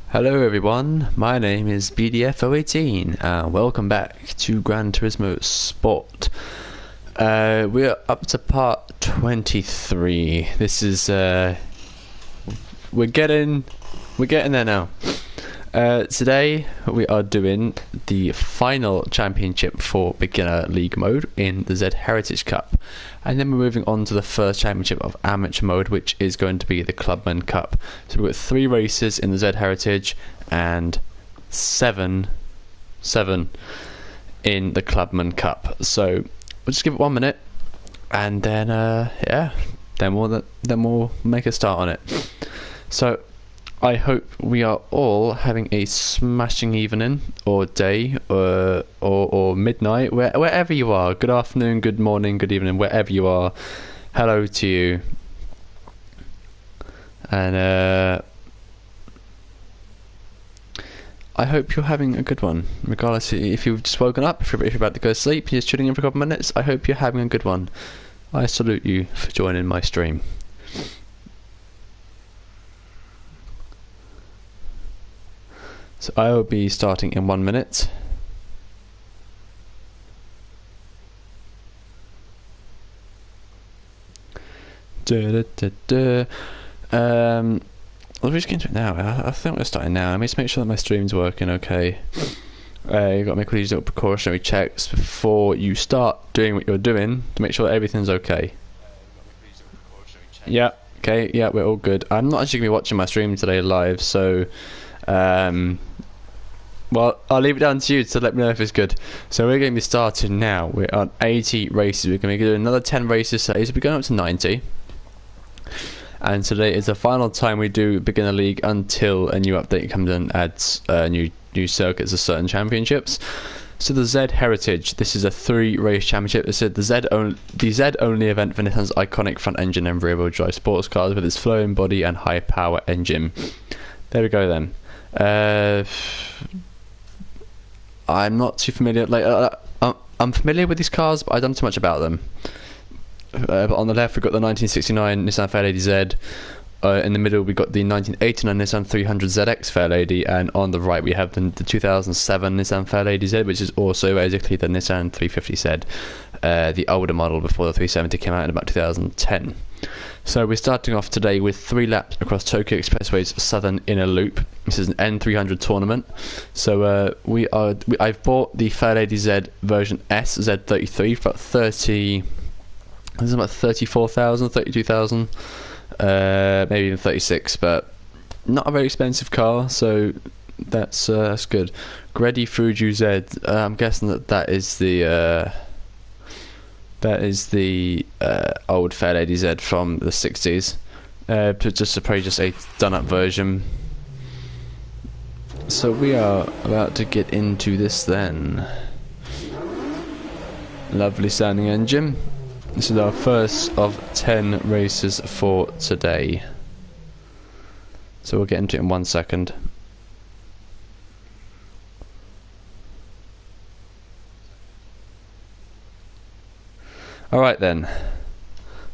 Hello everyone, my name is BDF018 and welcome back to Gran Turismo Sport. We're up to part 23. This is we're getting there now. Today we are doing the final championship for beginner league mode in the Z Heritage Cup, and then we're moving on to the first championship of amateur mode, which is going to be the Clubman Cup. So we've got 3 races in the Z Heritage and 7 in the Clubman Cup. So we'll just give it 1 minute, and then then we'll make a start on it. So I hope we are all having a smashing evening, or day, or midnight, wherever you are. Good afternoon, good morning, good evening, wherever you are. Hello to you. And I hope you're having a good one, regardless if you've just woken up, if you're about to go to sleep, you're just tuning in for a couple of minutes. I hope you're having a good one. I salute you for joining my stream. So I will be starting in 1 minute. We're just getting to it now. I think we're starting now. Let me just make sure that my stream's working okay. You've got to make all these little precautionary checks before you start doing what you're doing to make sure that everything's okay. Yeah, okay, yeah, we're all good. I'm not actually going to be watching my stream today live, so well, I'll leave it down to you to let me know if it's good. So we're going to be starting now. We're on 80 races. We're going to do another 10 races today, so we're going up to 90. And today is the final time we do beginner league until a new update comes in and adds new circuits of certain championships. So the Z Heritage, this is a 3-race championship. This is the Z only event for Nissan's iconic front engine and rear wheel drive sports cars with its flowing body and high power engine. There we go then. I'm not too familiar. I'm familiar with these cars, but I don't know too much about them. But on the left, we've got the 1969 Nissan Fairlady Z. In the middle, we've got the 1989 Nissan 300ZX Fairlady, and on the right, we have the 2007 Nissan Fairlady Z, which is also basically the Nissan 350Z, the older model before the 370 came out in about 2010. So we're starting off today with 3 laps across Tokyo Expressway's southern inner loop. This is an N300 tournament. So I've bought the Fairlady Z version S Z33 for about 34,000, 32,000, maybe even 36, but not a very expensive car, so that's good. Gredi Fuju Z. I'm guessing that is the old Fairlady Z from the 60s. Probably just a done-up version. So we are about to get into this then. Lovely sounding engine. This is our first of 10 races for today. So we'll get into it in 1 second. Alright then.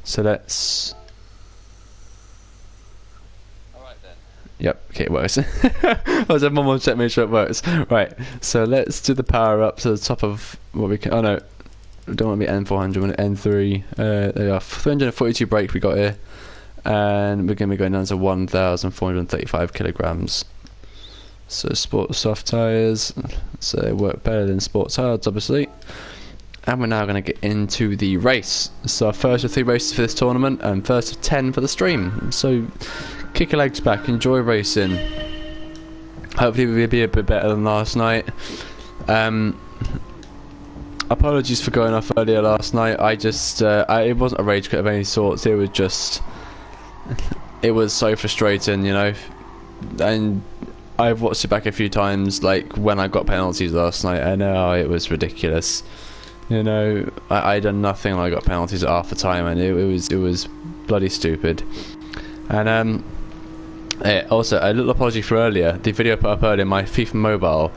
So let's... Yep, okay, it works. I was having one more check, make sure it works. Right, so let's do the power up to the top of what we can... Oh no, we don't want to be N400, we want N3. There are 342 brake we got here. And we're going to be going down to 1,435 kilograms. So sport soft tyres, so they work better than sports hards, obviously. And we're now going to get into the race. So our first of 3 races for this tournament, and first of 10 for the stream. So kick your legs back, enjoy racing. Hopefully we'll be a bit better than last night. Apologies for going off earlier last night. It wasn't a rage quit of any sorts. It was just, it was so frustrating, you know. And I've watched it back a few times, like when I got penalties last night, and it was ridiculous. You know, I done nothing when I got penalties at half the time, and it was bloody stupid. And also a little apology for earlier. The video I put up earlier, my FIFA mobile,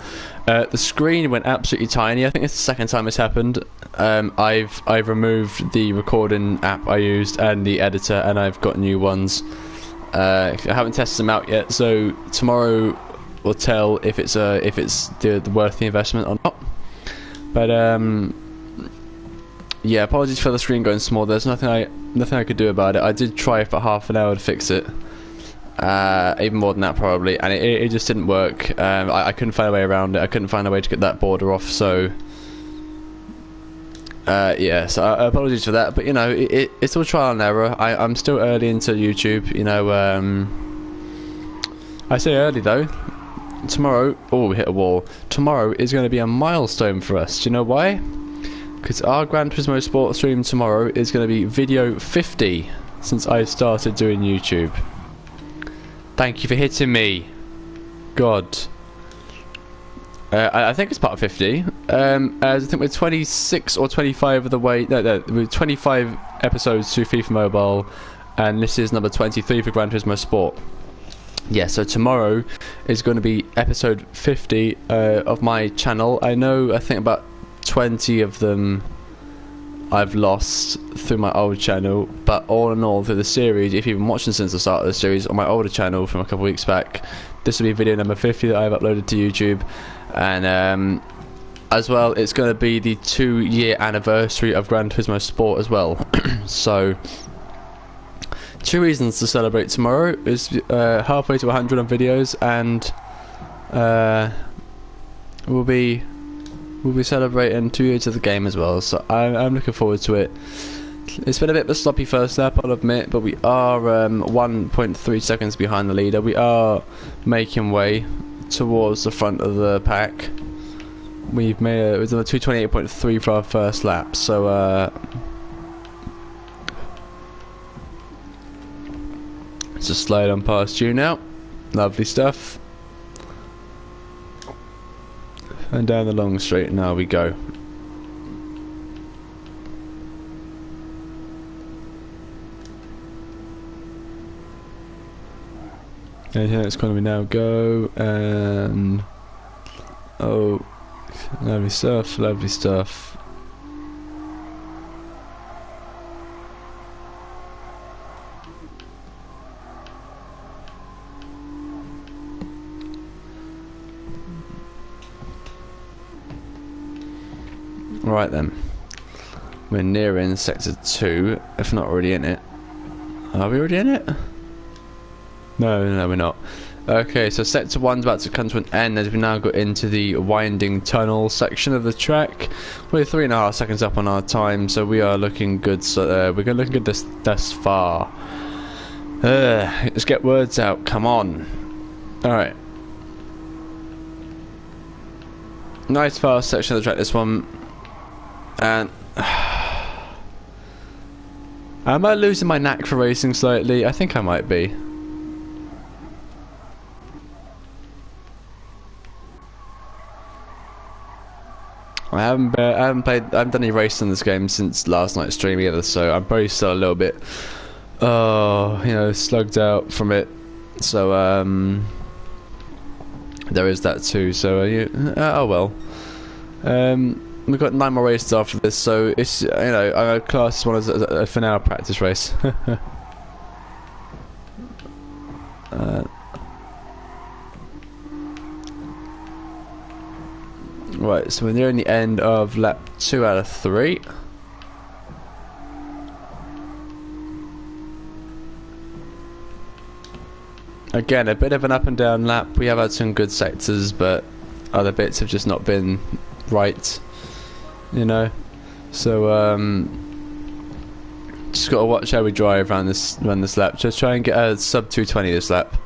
the screen went absolutely tiny. I think it's the second time it's happened. I've removed the recording app I used and the editor, and I've got new ones. I haven't tested them out yet, so tomorrow will tell if it's the worth the investment or not. But yeah, apologies for the screen going small. There's nothing I could do about it. I did try for half an hour to fix it, even more than that probably, and it just didn't work. I couldn't find a way around it. I couldn't find a way to get that border off. So yeah, so apologies for that. But you know, it's all trial and error. I'm still early into YouTube. You know, I say early though. Tomorrow, oh, we hit a wall. Tomorrow is going to be a milestone for us. Do you know why? Because our Gran Turismo Sport stream tomorrow is going to be video 50 since I started doing YouTube. Thank you for hitting me. God. I think it's part of 50. I think we're 26 or 25 of the way. No, we're 25 episodes to FIFA Mobile, and this is number 23 for Gran Turismo Sport. Yeah, so tomorrow is going to be episode 50 of my channel. I think about 20 of them I've lost through my old channel, but all in all through the series, if you've been watching since the start of the series on my older channel from a couple of weeks back, this will be video number 50 that I've uploaded to YouTube. And as well, it's going to be the 2-year anniversary of Gran Turismo Sport as well. So 2 reasons to celebrate tomorrow is halfway to 100 on videos, and we'll be celebrating 2 years of the game as well. So I'm looking forward to it. It's been a bit of a sloppy first lap, I'll admit, but we are 1.3 seconds behind the leader. We are making way towards the front of the pack. We've made it was on a 2:28.3 for our first lap. So just slide on past you now. Lovely stuff. And down the long straight now we go. And here it's going to be now go, and oh, lovely stuff, lovely stuff. Right then, we're nearing sector 2, if not already in it. Are we already in it? No, we're not. Okay, so sector 1's about to come to an end as we now got into the winding tunnel section of the track. We're 3.5 seconds up on our time, so we are looking good. So we're looking good thus far. Let's get words out. Come on. All right. Nice fast section of the track. This one. And am I losing my knack for racing slightly? I think I might be. I haven't done any racing in this game since last night's stream either, so I'm probably still a little bit, you know, slugged out from it. So there is that too. So oh well. We've got 9 more races after this, so it's, you know, I class this one as a for now practice race. Right, so we're nearing the end of lap 2 out of 3. Again, a bit of an up and down lap. We have had some good sectors, but other bits have just not been right, you know. So just got to watch how we drive around this lap. Just try and get a sub 220 this lap.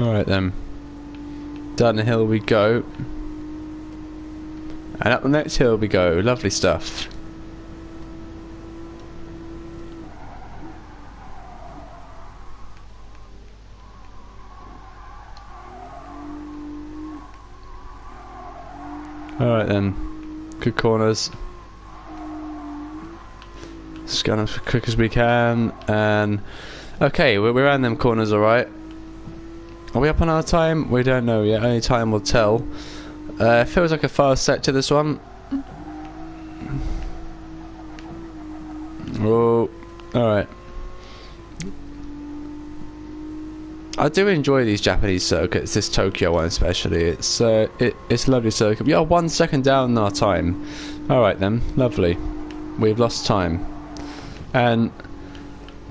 Alright then, down the hill we go, and up the next hill we go. Lovely stuff. Alright then, good corners. Just going as quick as we can, and okay, we're around them corners alright. Are we up on our time? We don't know yet, only time will tell. Feels like a fast sector this one. Oh, alright. I do enjoy these Japanese circuits, this Tokyo one especially. It's a lovely circuit. We are 1 second down in our time. Alright then, lovely. We've lost time. And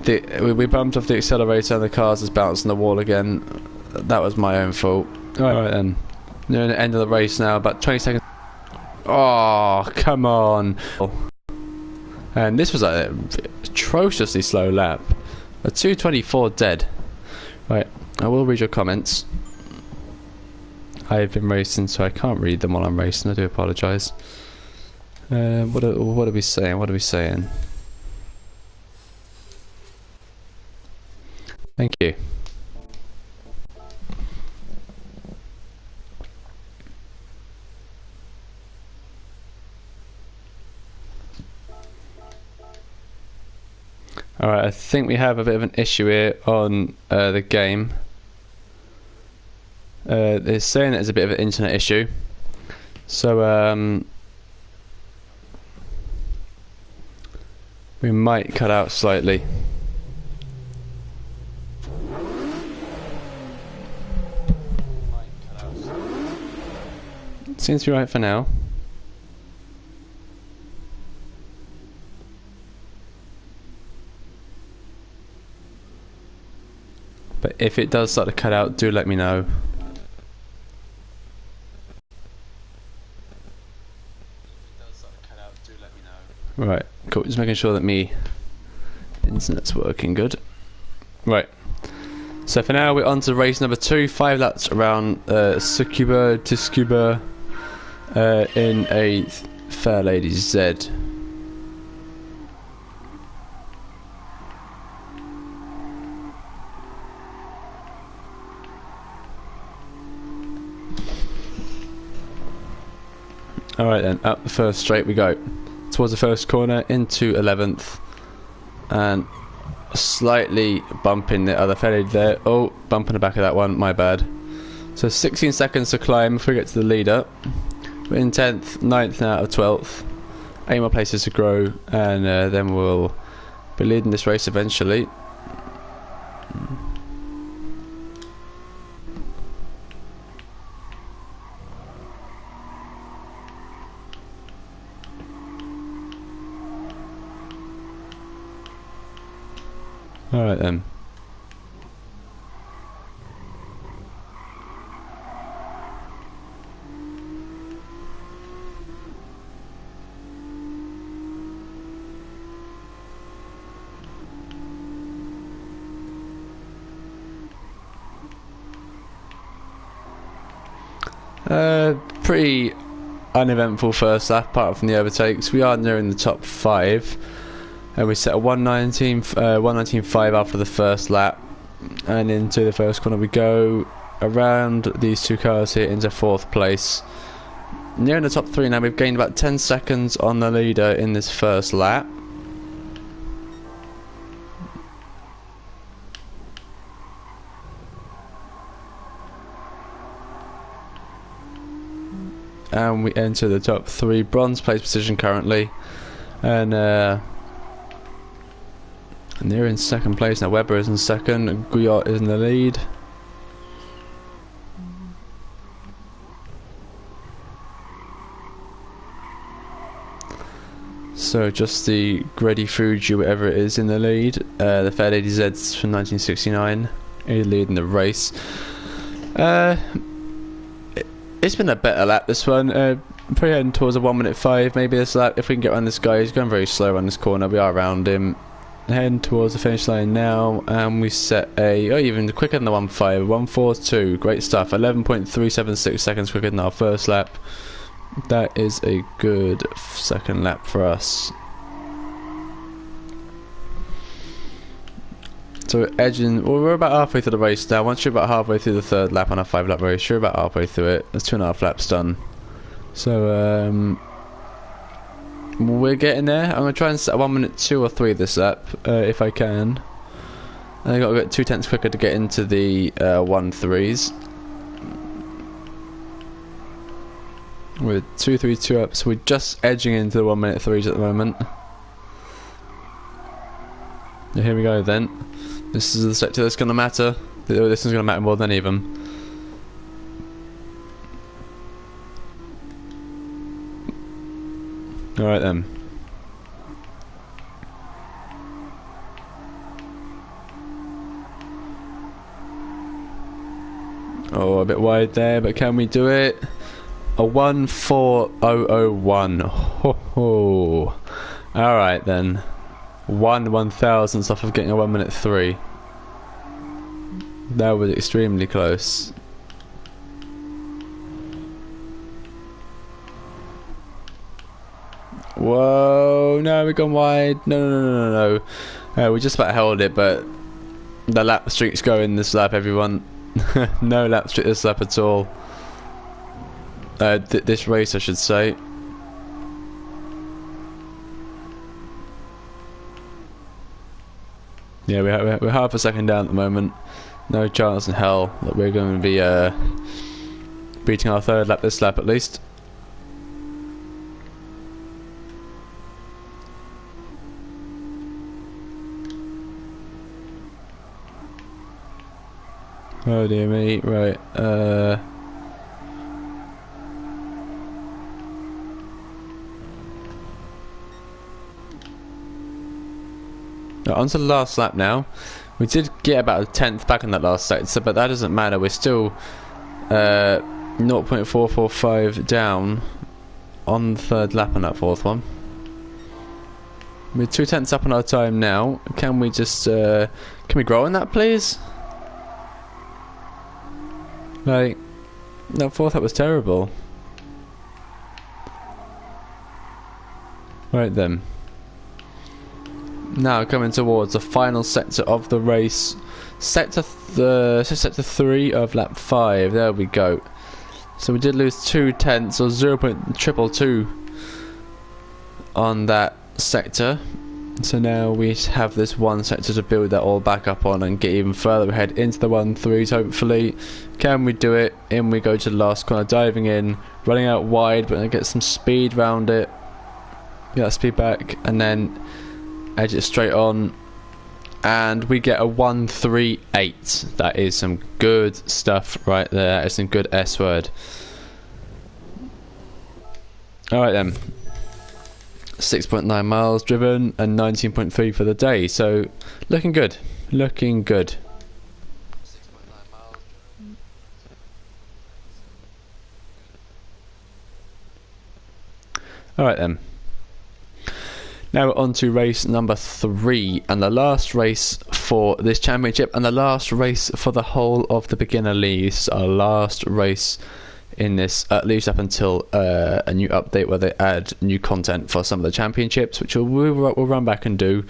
we bumped off the accelerator and the cars is bouncing the wall again. That was my own fault. Alright then. Near the end of the race now, about 20 seconds. Oh, come on. And this was an atrociously slow lap. A 2:24 dead. Right, I will read your comments. I've been racing, so I can't read them while I'm racing. I do apologise. What are we saying? What are we saying? Thank you. Alright, I think we have a bit of an issue here on the game. It's saying there's a bit of an internet issue. So, we might cut out slightly. Seems to be right for now. But if it does start to cut out, do let me know. Right, cool. Just making sure that me internet's working good. Right. So for now, we're on to race number 2. 5 laps around Tsukuba to Tsukuba in a Fair Lady Z. Alright then, up the first straight we go. Towards the first corner, into 11th. And slightly bumping the other Fair Lady there. Oh, bumping the back of that one, my bad. So 16 seconds to climb before we get to the leader. We're in 10th, 9th now out of 12th. 8 more places to grow, and then we'll be leading this race eventually. Alright then. Pretty uneventful first lap apart from the overtakes. We are nearing the top 5. And we set a 119.5 after the first lap, and into the first corner we go, around these 2 cars here into 4th place. Near in the top 3 now. We've gained about 10 seconds on the leader in this first lap. And we enter the top 3, bronze place position currently, and they're in second place now. Webber is in second, Guyot is in the lead. So just the Grady Fuji, whatever it is, in the lead. The Fair Lady Z's from 1969 is leading the race. It's been a better lap, this one. Probably heading towards a 1:05 maybe this lap if we can get around this guy. He's going very slow around this corner. We are around him. Heading towards the finish line now, and we set a even quicker than the 1:5, 1:42. Great stuff. 11.376 seconds quicker than our first lap. That is a good second lap for us. So we're edging. Well, we're about halfway through the race now. Once you're about halfway through the third lap on a 5-lap race, you're about halfway through it. There's 2.5 laps done. So we're getting there. I'm going to try and set a 1 minute 2 or 3 this lap, if I can. And I've got to get 2 tenths quicker to get into the 1:3s. We're 2:32 up, so we're just edging into the 1 minute 3s at the moment. Here we go then. This is the sector that's going to matter. This is going to matter more than even. Alright then. Oh, a bit wide there, but can we do it? A 14001. Ho ho. Alright then. 1/1000th off of getting a 1:03. That was extremely close. Whoa, no, we've gone wide. No. We just about held it, but the lap streak's going this lap, everyone. No lap streak this lap at all. This race, I should say. Yeah, we're half a second down at the moment. No chance in hell that we're going to be beating our third lap this lap at least. Oh dear me, right, on to the last lap now. We did get about a 10th back in that last sector, but that doesn't matter. We're still 0.445 down on the third lap on that fourth one. We're 2/10 up on our time now. Can we just can we grow on that, please? Like, that fourth lap was terrible. Right then. Now coming towards the final sector of the race, sector 3 of lap 5. There we go. So we did lose 0.2 or 0.222 on that sector. So now we have this one sector to build that all back up on and get even further ahead into the 1/3s. Hopefully, can we do it? In we go to the last corner, diving in, running out wide, but I get some speed round it. Get that speed back, and then edge it straight on, and we get a 138. That is some good stuff right there. It's some good S word. Alright then, 6.9 miles driven and 19.3 for the day, so looking good, looking good. Alright then. Now we're on to race number 3, and the last race for this championship, and the last race for the whole of the beginner league. This is our last race in this, at least up until a new update where they add new content for some of the championships, which we'll run back and do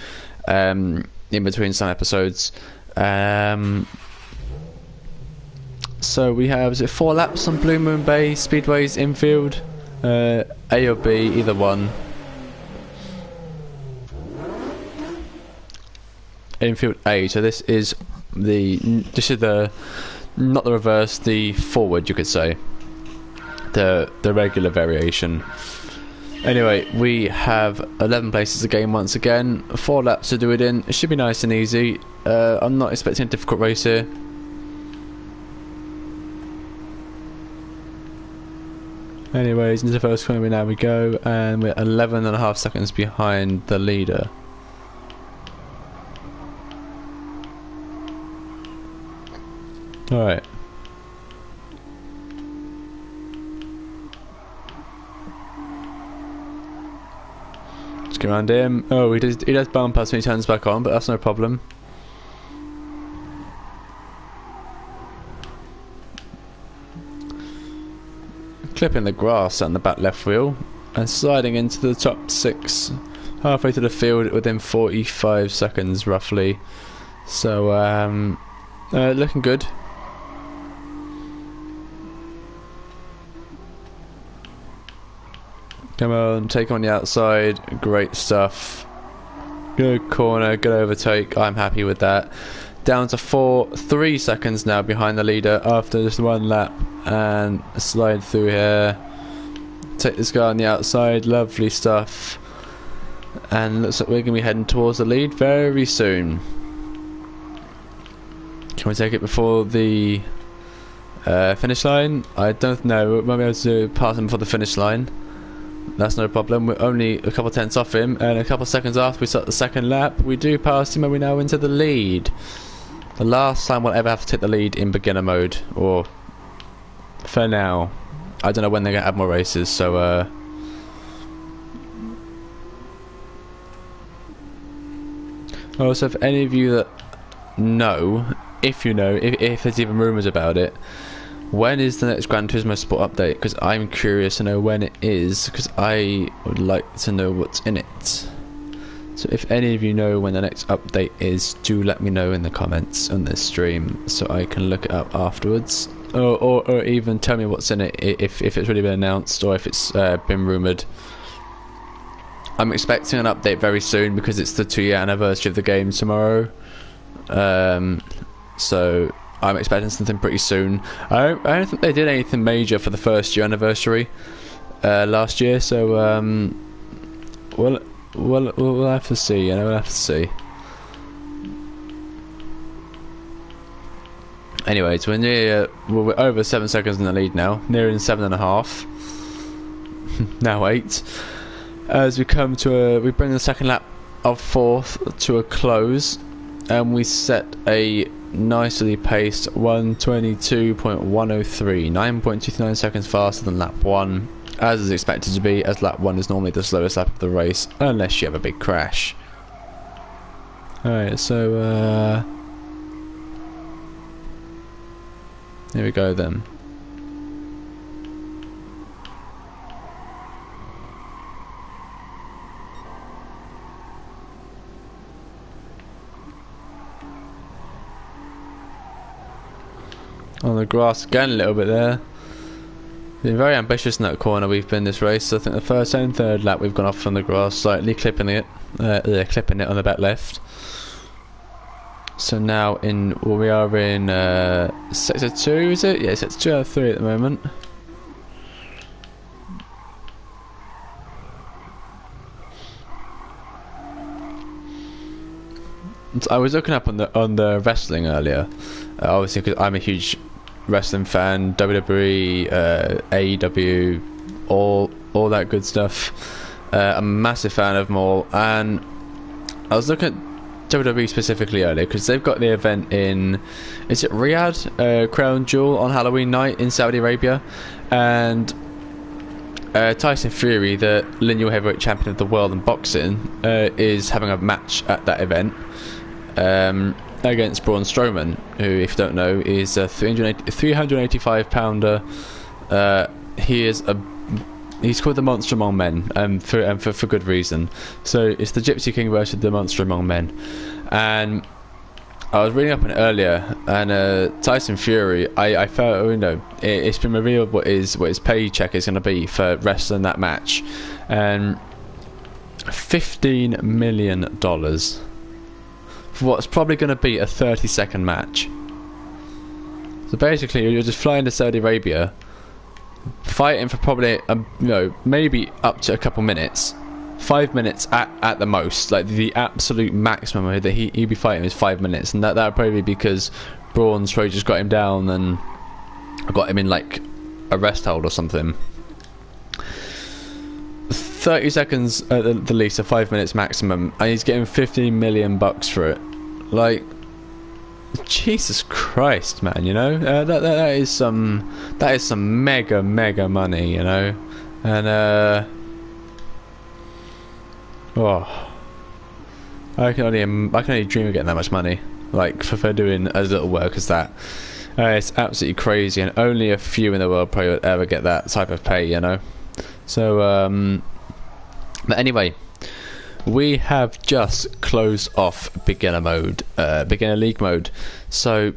in between some episodes. So we have, is it 4 laps on Blue Moon Bay Speedway's infield? A or B, either one. Infield A, so this is the not the reverse, the forward, you could say, the regular variation. Anyway, we have 11 places to gain once again, 4 laps to do it in. It should be nice and easy. I'm not expecting a difficult race here. Anyways, into the first corner now we go, and we're 11.5 seconds behind the leader. Alright. Let's go around him. Oh, he does bump us when he turns back on, but that's no problem. Clipping the grass on the back left wheel and sliding into the top 6, halfway to the field within 45 seconds roughly. So looking good. Come on, take on the outside. Great stuff. Good corner, good overtake. I'm happy with that. Down to 3 seconds now behind the leader after just 1 lap, and slide through here. Take this guy on the outside. Lovely stuff. And looks like we're going to be heading towards the lead very soon. Can we take it before the finish line? I don't know. We might be able to pass him before the finish line. That's no problem. We're only a couple tenths off him, and a couple seconds after we start the second lap, we do pass him, and we're now into the lead. The last time we'll ever have to take the lead in beginner mode, or for now. I don't know when they're going to add more races, so also, for any of you that know, if you know, if there's even rumours about it, when is the next Gran Turismo Sport update? Because I'm curious to know when it is, because I would like to know what's in it. So if any of you know when the next update is, do let me know in the comments on this stream, so I can look it up afterwards. Or even tell me what's in it, if it's already been announced, or if it's been rumoured. I'm expecting an update very soon because it's the 2-year anniversary of the game tomorrow. So I'm expecting something pretty soon. I don't think they did anything major for the first year anniversary last year, so we'll have to see. You know, we'll have to see. Anyways, we're over 7 seconds in the lead now, nearing 7.5. Now 8. As we come to we bring the second lap of 4th to a close, and we set a nicely paced 1:22.103, 9.29 seconds faster than lap 1, as is expected to be, as lap 1 is normally the slowest lap of the race, unless you have a big crash. Alright, so here we go then. On the grass again a little bit there. Been very ambitious in that corner we've been this race. I think the first and third lap we've gone off on the grass, slightly clipping it on the back left. So now we are in sector 2, is it? Yeah, sector 2 out of 3 at the moment. I was looking up on the wrestling earlier, obviously because I'm a huge wrestling fan, WWE, AEW, all that good stuff. I'm a massive fan of them all, and I was looking at WWE specifically earlier because they've got the event in, is it Riyadh, Crown Jewel on Halloween night in Saudi Arabia, and Tyson Fury, the lineal heavyweight champion of the world in boxing, is having a match at that event against Braun Strowman, who, if you don't know, is a 385 pounder. He's called the Monster Among Men, for good reason. So it's the Gypsy King versus the Monster Among Men. And I was reading up on it earlier, and Tyson Fury, I felt, you know, it's been revealed what his paycheck is going to be for wrestling that match, and $15 million for what's probably going to be a 30-second match. So basically, you're just flying to Saudi Arabia, fighting for probably maybe up to a couple minutes, 5 minutes at the most. Like the absolute maximum that he'd be fighting is 5 minutes, and that would probably be because Braun's probably just got him down and got him in like a rest hold or something. 30 seconds at the least, 5 minutes maximum, and he's getting $15 million for it. Like, Jesus Christ, man! You know, that is some mega money, you know, and I can only dream of getting that much money, like for doing as little work as that. It's absolutely crazy, and only a few in the world probably would ever get that type of pay, you know. So, but anyway, we have just closed off beginner league mode. So,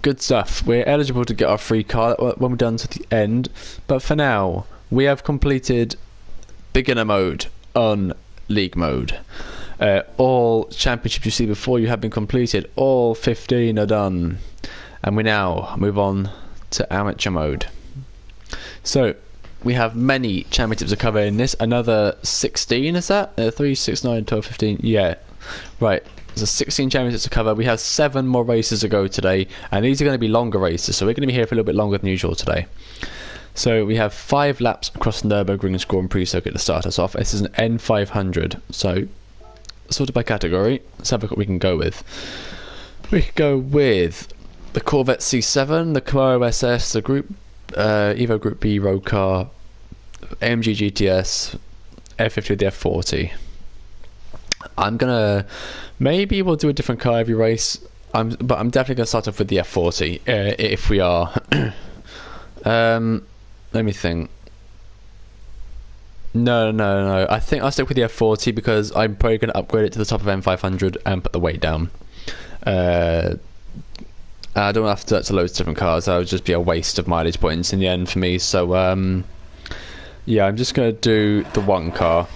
good stuff. We're eligible to get our free car when we're done to the end. But for now, we have completed beginner mode on league mode. All championships you see before you have been completed. All 15 are done. And we now move on to amateur mode. So, we have many championships to cover in this. Another 16, is that? 3, 6, 9, 12, 15. Yeah, right. There's 16 championships to cover. We have 7 more races to go today, and these are going to be longer races, so we're going to be here for a little bit longer than usual today. So we have 5 laps across the Nürburgring Grand Prix circuit to start us off. This is an N500, so sorted by category. Let's have a look what we can go with. We could go with the Corvette C7, the Camaro SS, the Group Evo Group B road car, AMG GTS, F50 with the F40. I'm gonna, maybe we'll do a different car every race. But I'm definitely gonna start off with the F40 if we are. Let me think. No. I think I'll stick with the F40 because I'm probably gonna upgrade it to the top of M500 and put the weight down. I don't have to touch loads of different cars. That would just be a waste of mileage points in the end for me. So yeah, I'm just gonna do the one car.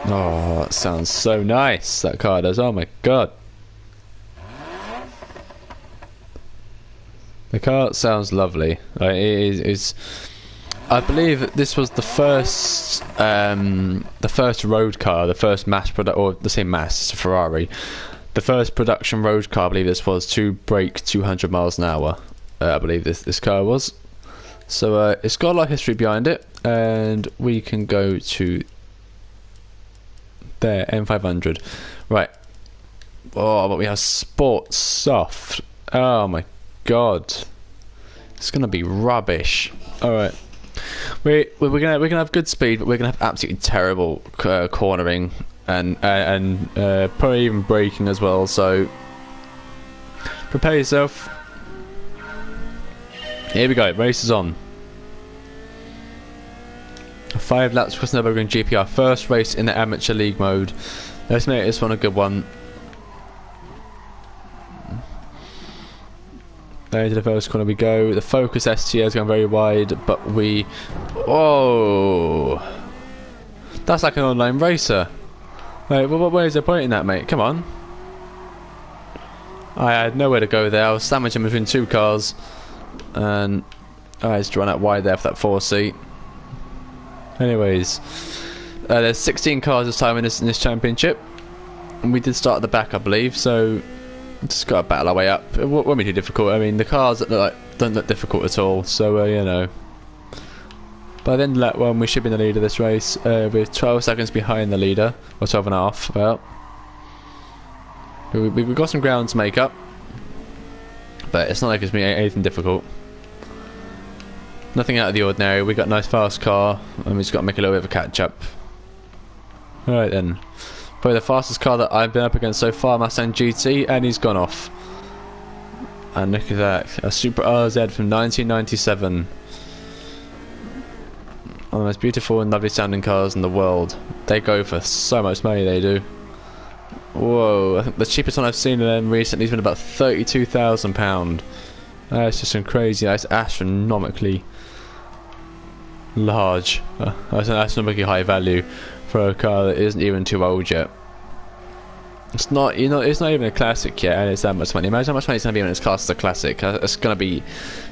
Oh, that sounds so nice. That car does. Oh my god. The car sounds lovely. It's I believe this was the first road car, the first mass product, or the same mass, it's a Ferrari. The first production road car, I believe this was, to break 200 miles an hour. I believe this car was. So it's got a lot of history behind it, and we can go to there, M500. Right. Oh, but we have Sport Soft. Oh my god, it's gonna be rubbish. All right. We're gonna have good speed, but we're gonna have absolutely terrible cornering and probably even braking as well. So prepare yourself. Here we go. Race is on. 5 laps across Nürburgring GP. Our first race in the amateur league mode. Let's make this one a good one. There to the first corner we go. The Focus ST is going very wide, but we... Oh! That's like an online racer. Wait, where's the point in that, mate? Come on. I had nowhere to go there. I was sandwiched in between 2 cars. And I just run out wide there for that 4 seat. Anyways. There's 16 cars this time in this championship. And we did start at the back, I believe, so... Just got to battle our way up. It won't be too difficult. I mean, the cars don't look difficult at all. So you know, by the end of lap 1, we should be in the lead of this race. We're 12 seconds behind the leader, or 12 and a half. Well, we've got some ground to make up, but it's not like it's been anything difficult. Nothing out of the ordinary. We got a nice fast car, and we just got to make a little bit of a catch up. All right then. Probably the fastest car that I've been up against so far, Mustang GT, and he's gone off. And look at that, a Super RZ from 1997. One of the most beautiful and lovely sounding cars in the world. They go for so much money, they do. Whoa, I think the cheapest one I've seen of them recently has been about £32,000. That's just some crazy, that's astronomically large. That's an astronomically high value for a car that isn't even too old yet. It's not, you know, it's not even a classic yet, and it's that much money. Imagine how much money it's going to be when it's classed as a classic. It's going to be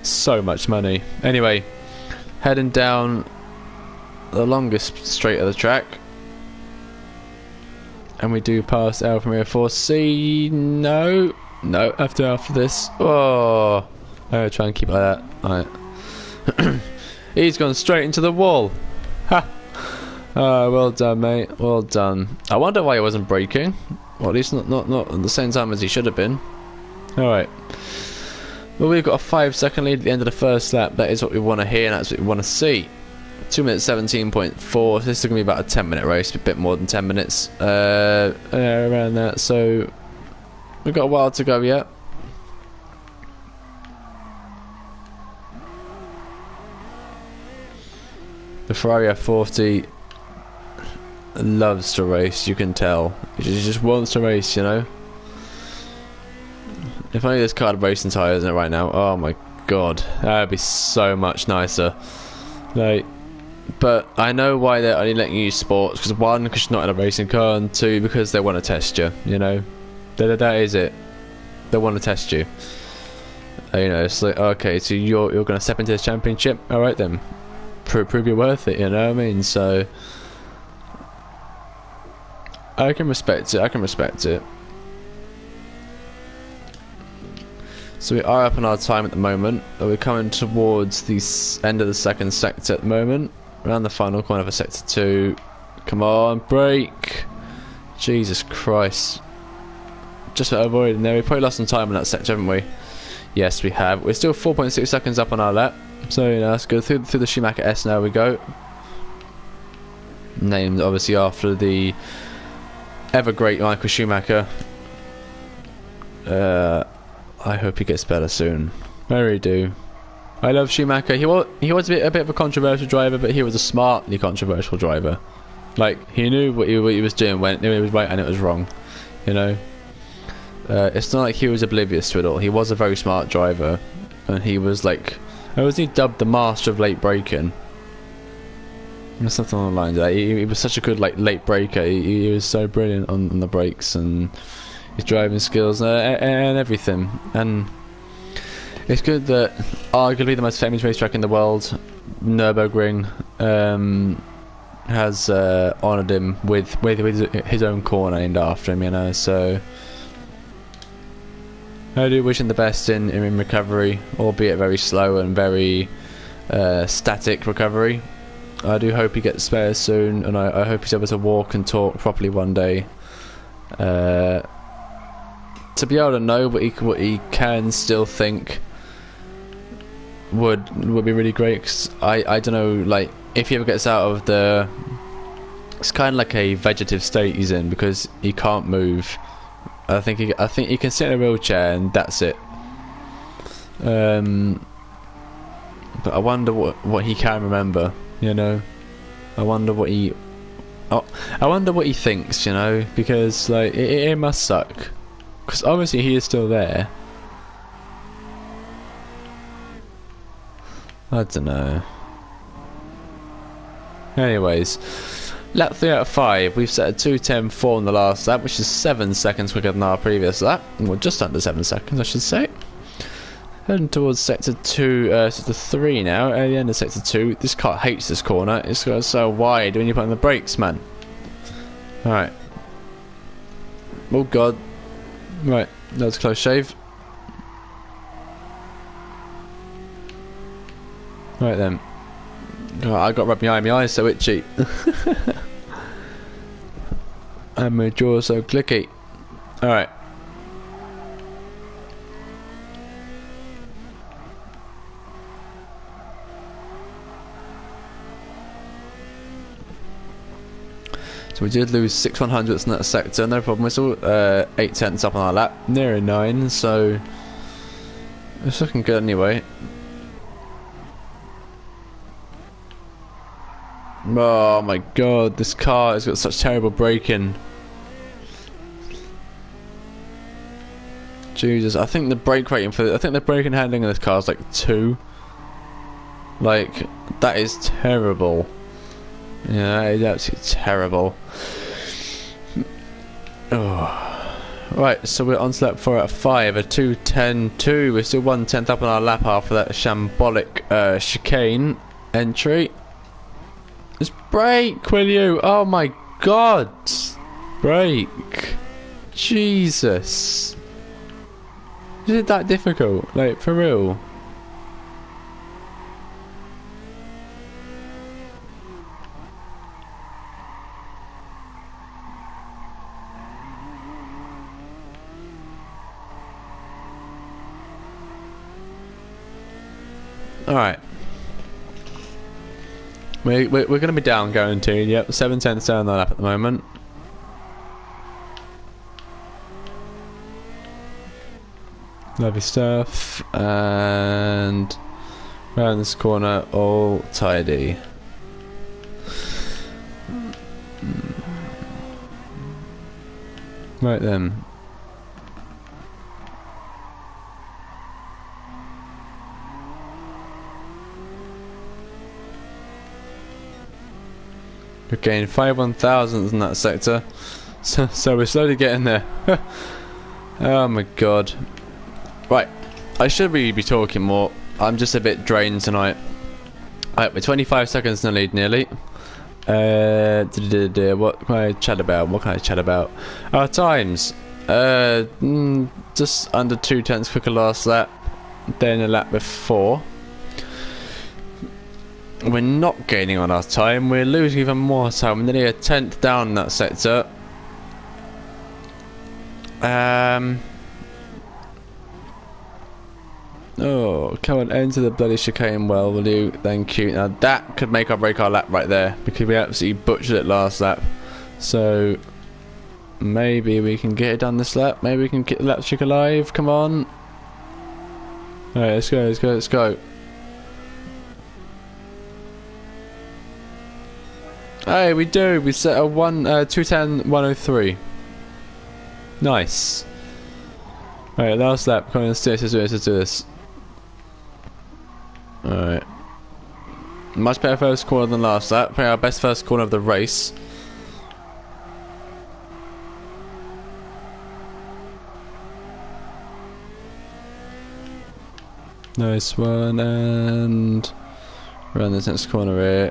so much money. Anyway, heading down the longest straight of the track, and we do pass Alfa Romeo 4C. No, after this. Oh, I'm gonna try and keep it like that. Alright. He's gone straight into the wall. Ha. Oh, well done, mate. Well done. I wonder why he wasn't braking. Well, at least not at the same time as he should have been. Alright. Well, we've got a 5-second lead at the end of the first lap. That is what we want to hear, and that's what we want to see. 2 minutes 17.4. This is going to be about a 10-minute race, a bit more than 10 minutes. Around that. So, we've got a while to go yet. The Ferrari F40 loves to race, you can tell. He just wants to race, you know. If only this car had racing tyres in it right now. Oh my god, that would be so much nicer. Like, but I know why they're only letting you use sports. Because 1, because you're not in a racing car, and 2, because they want to test you. You know, that is it. They want to test you. You know, it's like, okay, so you're going to step into this championship. All right then. prove you're worth it, you know what I mean? So I can respect it, I can respect it. So we are up on our time at the moment. We're coming towards the end of the second sector at the moment. Around the final corner for sector 2. Come on, brake! Jesus Christ. Just avoiding there. We probably lost some time in that sector, haven't we? Yes, we have. We're still 4.6 seconds up on our lap. So, you know, that's good. Through the Schumacher S now we go. Named, obviously, after the ever great Michael Schumacher. I hope he gets better soon. I really do. I love Schumacher. He was a bit of a controversial driver, but he was a smartly controversial driver. Like, he knew what he was doing when it was right and it was wrong. You know? It's not like he was oblivious to it all. He was a very smart driver. And he was like... I was dubbed the master of late braking. Or something along the lines of that. He was such a good late braker. He was so brilliant on the brakes and his driving skills and everything. And it's good that arguably the most famous racetrack in the world, Nürburgring, has honoured him with his own corner named after him, you know. So I do wish him the best in recovery, albeit very slow and very static recovery. I do hope he gets spared soon, and I hope he's able to walk and talk properly one day. To be able to know what he can still think would be really great. Cause I don't know, like if he ever gets out of the, it's kind of like a vegetative state he's in because he can't move. I think he can sit in a wheelchair and that's it. But I wonder what he can remember. You know, I wonder what he thinks. You know, because like it must suck. Because obviously he is still there. I don't know. Anyways, lap 3 out of 5. We've set a 2:10.4 in the last lap, which is 7 seconds quicker than our previous lap. Well, just under 7 seconds, I should say. Heading towards sector 3 now. At the end of sector 2, this car hates this corner. It's got so wide when you put on the brakes, man. Alright. Oh god. Right, that was a close shave. Right then. God, I got rubbed behind my eyes, so itchy. And my jaw so clicky. Alright. So we did lose 6 100ths in that sector, no problem. We're still 8 tenths up on our lap, nearing 9, so it's looking good anyway. Oh my god, this car has got such terrible braking. Jesus, I think the brake rating I think the braking handling of this car is like 2. Like, that is terrible. Yeah, it's absolutely terrible. Oh. Right, so we're on to lap 4 out of 5, a 2:10.2. We're still 1/10 up on our lap after that shambolic chicane entry. Just brake, will you? Oh my god! Brake! Jesus! Is it that difficult? Like, for real? Alright. We're going to be down guaranteed, yep. 7 tenths down the lap at the moment. Lovely stuff. And around this corner, all tidy. Right then. We gained 5 1,000ths in that sector, so we're slowly getting there. Oh my god. Right, I should really be talking more. I'm just a bit drained tonight. Alright, we're 25 seconds in the lead nearly. What can I chat about? What can I chat about? Our times. Just under 2/10 quicker last lap than a lap before. We're not gaining on our time, we're losing even more time. We're nearly a 10th down in that sector. Oh, come on, enter the bloody chicane well, will you? Thank you. Now that could make or break our lap right there, because we absolutely butchered it last lap. So maybe we can get it done this lap. Maybe we can get the lap streak alive. Come on. Alright, let's go, let's go, let's go. Hey, we do. We set a 2:10.103. Nice. Alright, last lap. Come on, let's do this, let's do this. Alright. Much better first corner than last lap. Probably our best first corner of the race. Nice one, and around this next corner here.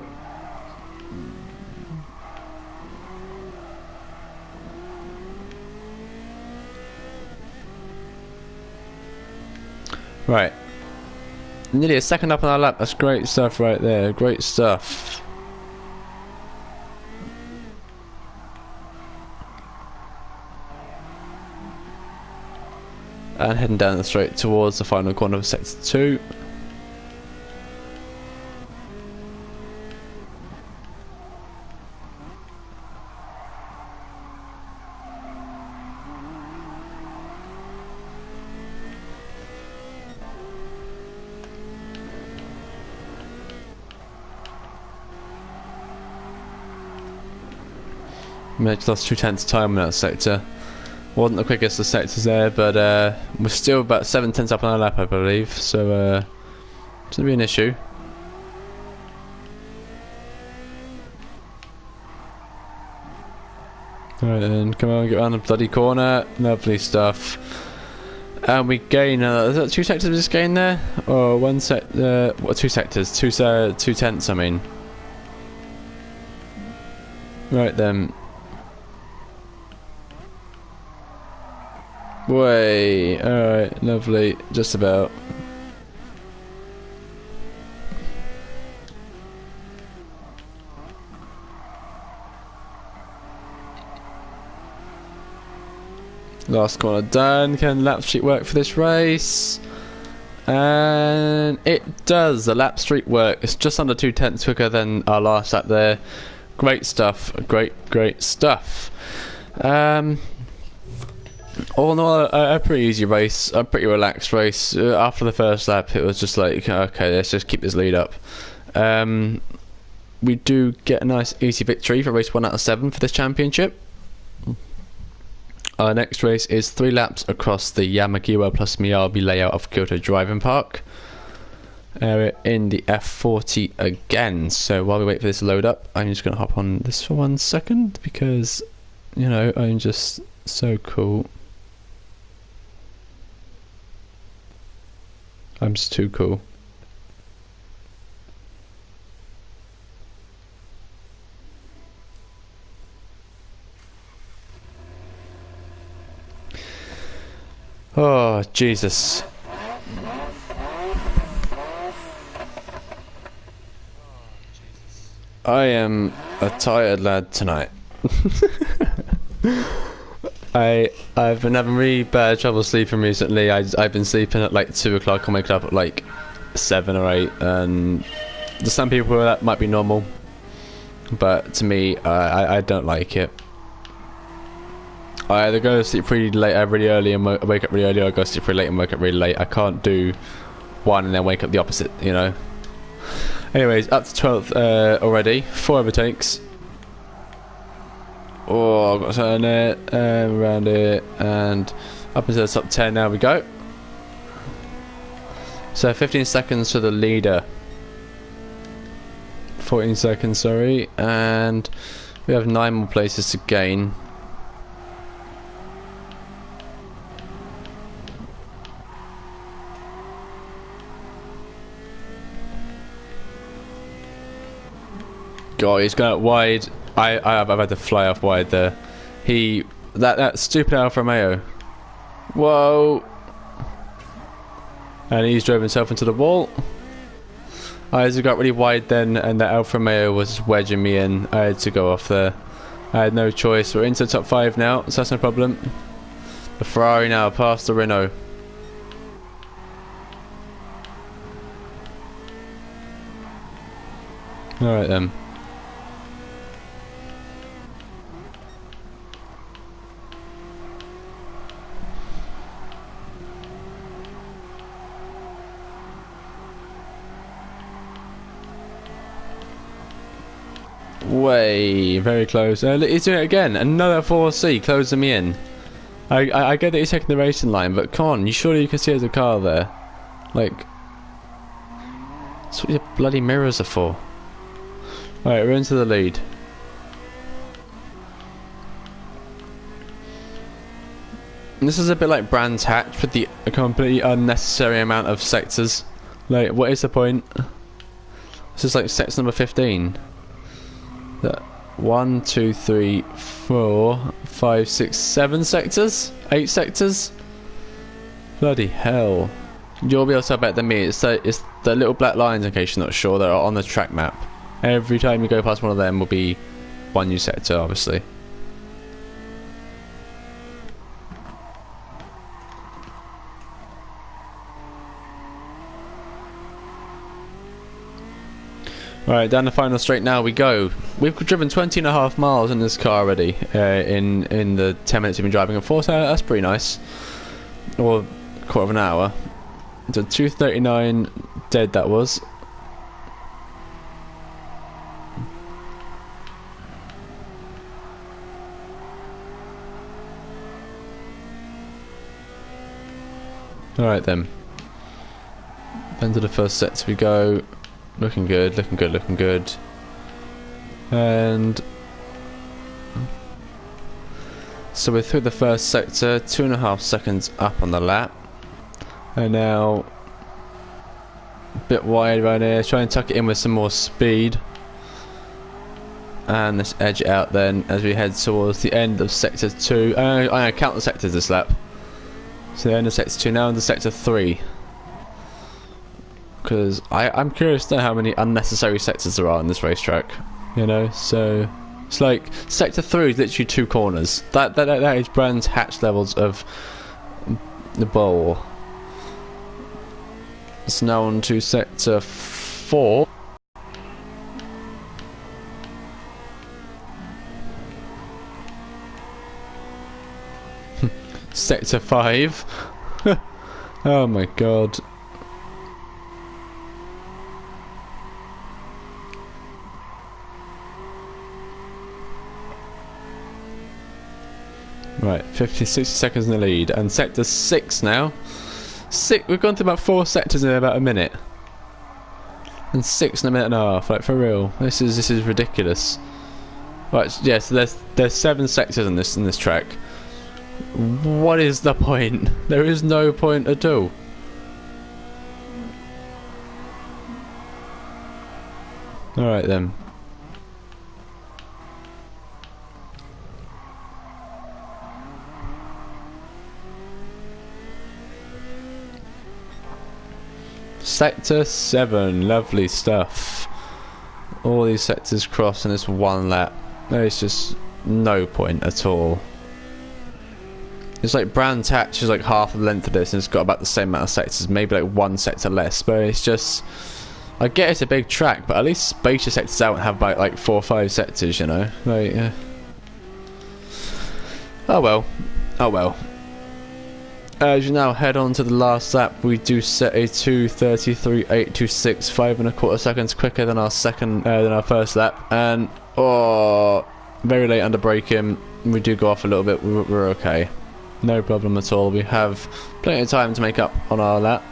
Right. Nearly a second up on our lap. That's great stuff right there. Great stuff. And heading down the straight towards the final corner of sector 2. We just lost 2/10 time in that sector. Wasn't the quickest of sectors there, but we're still about 7/10 up on our lap, I believe. So it's gonna be an issue. Alright then, come on, get around the bloody corner. Lovely stuff. And we gain. Is that 2 sectors we just gained there? Or 1 sec? What? 2 sectors? 2/10. I mean. Right then. Way, alright, lovely, just about. Last corner done. Can lap streak work for this race? And it does. The lap streak work. It's just under 2/10 quicker than our last lap there. Great stuff. Great stuff. All in all, a pretty easy race, a pretty relaxed race. After the first lap, it was just like, okay, let's just keep this lead up. We do get a nice easy victory for race 1 out of 7 for this championship. Our next race is 3 laps across the Yamagiwa plus Miyabi layout of Kyoto Driving Park. We're in the F40 again, so while we wait for this to load up, I'm just going to hop on this for 1 second, because, you know, I'm just so cool. I'm just too cool. Oh, Jesus. I am a tired lad tonight. I've been having really bad trouble sleeping recently. I've been sleeping at like 2 o'clock and waking up at like 7 or 8, and to some people that might be normal, but to me, I don't like it. I either go to sleep pretty late, really early, and wake up really early, or I go to sleep pretty late and wake up really late. I can't do one and then wake up the opposite, you know. Anyways, up to 12th already. 4 overtakes. Oh, I've got to turn it, around it, and up into the top 10. Now we go. So 15 seconds to the leader. 14 seconds, sorry, and we have 9 more places to gain. God, he's going wide. I've had to fly off wide there. That stupid Alfa Romeo. Whoa. And he's drove himself into the wall. I got really wide then, and that Alfa Romeo was wedging me in. I had to go off there. I had no choice. We're into the top 5 now, so that's no problem. The Ferrari now past the Renault. Alright then. Way, very close. He's doing it again. Another 4C closing me in. I get that he's taking the racing line, but come on, surely you can see there's a car there. Like, that's what your bloody mirrors are for. Alright, we're into the lead. And this is a bit like Brands Hatch with the completely unnecessary amount of sectors. Like, what is the point? This is like sector number 15. 1, 2, 3, 4, 5, 6, 7 sectors? 8 sectors? Bloody hell. You'll be able to tell better than me. It's the little black lines, in case you're not sure, that are on the track map. Every time you go past one of them will be one new sector, obviously. Right, down the final straight now we go. We've driven 20.5 miles in this car already in the 10 minutes we've been driving. And 4, so that's pretty nice. Or a quarter of an hour. So 2:39 dead that was. Alright then. Into the first set we go. Looking good, looking good, looking good. And so we're through the first sector, 2.5 seconds up on the lap. And now a bit wide right here, try and tuck it in with some more speed. And let's edge it out then as we head towards the end of sector 2. I'm going to count the sectors this lap. So the end of sector 2 now into sector 3. Because I'm curious to know how many unnecessary sectors there are in this racetrack. You know, so it's like sector 3 is literally 2 corners. That is Brands Hatch levels of the bowl. It's now on to sector 4. Sector 5. Oh my god. Right, 50, 60 seconds in the lead, and sector 6 now. We've gone through about 4 sectors in about a minute, and 6 in a minute and a half. Like, for real, this is ridiculous. Right, yeah, so there's 7 sectors in this track. What is the point? There is no point at all. All right then. Sector 7, lovely stuff. All these sectors cross in this one lap. There's just no point at all. It's like Brands Hatch is like half the length of this and it's got about the same amount of sectors, maybe like 1 sector less, but it's just, I get it's a big track, but at least spacious sectors out and have about like 4 or 5 sectors, you know? Like, oh well. Oh well. As you now head on to the last lap, we do set a 2:33.826, 5.25 seconds quicker than our first lap, and very late under braking. We do go off a little bit. We're okay, no problem at all. We have plenty of time to make up on our lap,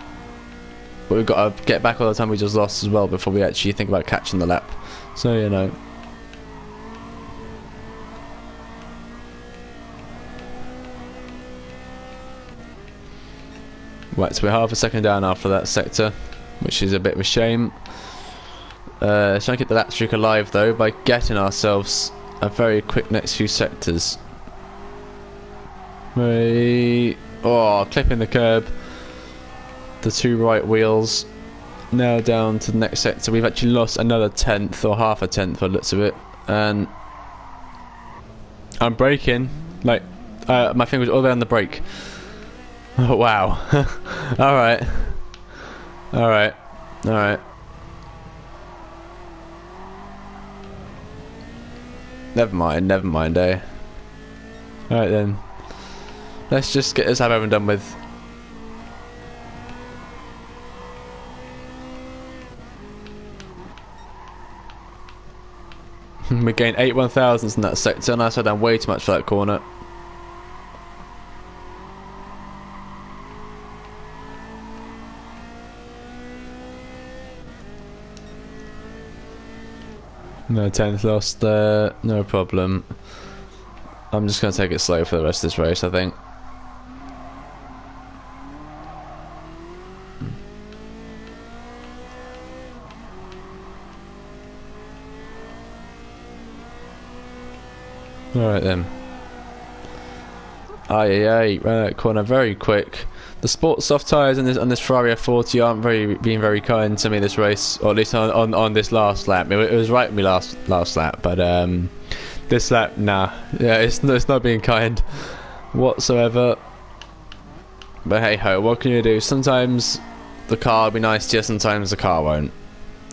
but we've got to get back all the time we just lost as well before we actually think about catching the lap. So you know. Right, so we're half a second down after that sector, which is a bit of a shame. Trying to keep the lap streak alive though by getting ourselves a very quick next few sectors. Clipping the curb. The two right wheels. Now down to the next sector. We've actually lost another tenth or half a tenth by the looks of it, and I'm braking. Like my finger's all the way on the brake. Oh wow. Alright. Alright. Alright. Never mind, eh? Alright then. Let's just get this over and done with. We gained 8 1,000s in that sector, and I slowed down way too much for that corner. No 10th lost there, no problem. I'm just going to take it slow for the rest of this race, I think. Alright then. Ran that corner very quick. The sports soft tyres on this Ferrari F40 aren't being very kind to me this race, or at least on this last lap. It was right with me last lap, but this lap, nah. Yeah, it's not being kind whatsoever. But hey ho, what can you do? Sometimes the car will be nice to you, sometimes the car won't.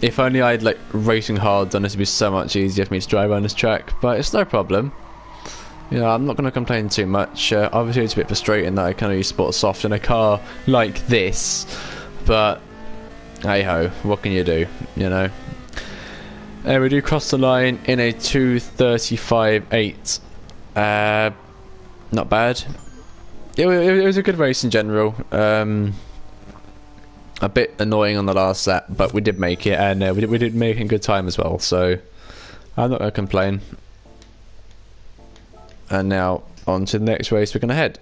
If only I'd like racing hard done, this would be so much easier for me to drive on this track, but it's no problem. Yeah, I'm not going to complain too much. Obviously it's a bit frustrating that I can't use sport soft in a car like this, but hey ho, what can you do, you know? We do cross the line in a 2:35.8. Not bad. It was a good race in general. A bit annoying on the last lap, but we did make it, and we did make it in good time as well, so I'm not going to complain. And now on to the next race we're going to head.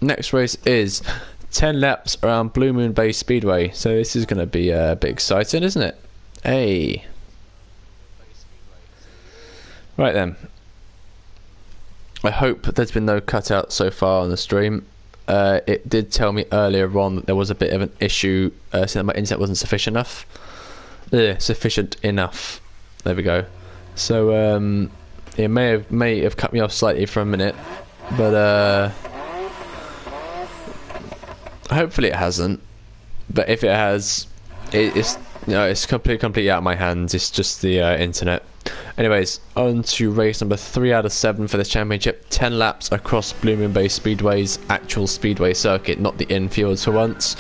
Next race is 10 laps around Blue Moon Bay Speedway, so this is going to be a bit exciting, isn't it? Hey. Right then. I hope there's been no cutout so far on the stream. It did tell me earlier on that there was a bit of an issue, saying that my internet wasn't sufficient enough. Sufficient enough. There we go. So it may have cut me off slightly for a minute, but hopefully it hasn't. But if it has, it's completely out of my hands. It's just the internet. Anyways, on to race number 3 out of 7 for this championship. 10 laps across Blue Moon Bay Speedway's actual speedway circuit, not the infield for once.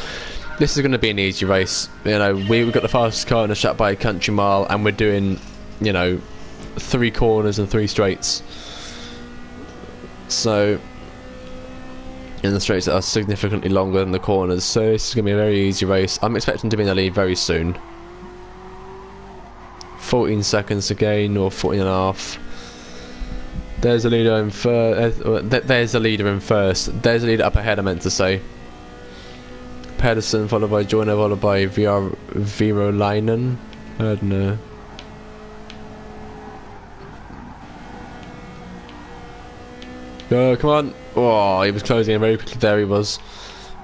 This is going to be an easy race. You know, we've got the fastest car in the track by a country mile, and we're doing, you know, 3 corners and 3 straights. So, in the straights that are significantly longer than the corners. So this is going to be a very easy race. I'm expecting to be in the lead very soon. 14 seconds to gain, or 14 and a half. There's a leader in first. There's a leader in first. There's a leader up ahead, I meant to say. Pedersen, followed by Joyner, followed by Virolainen. I don't know. Oh, come on. Oh, he was closing in very quickly. There he was.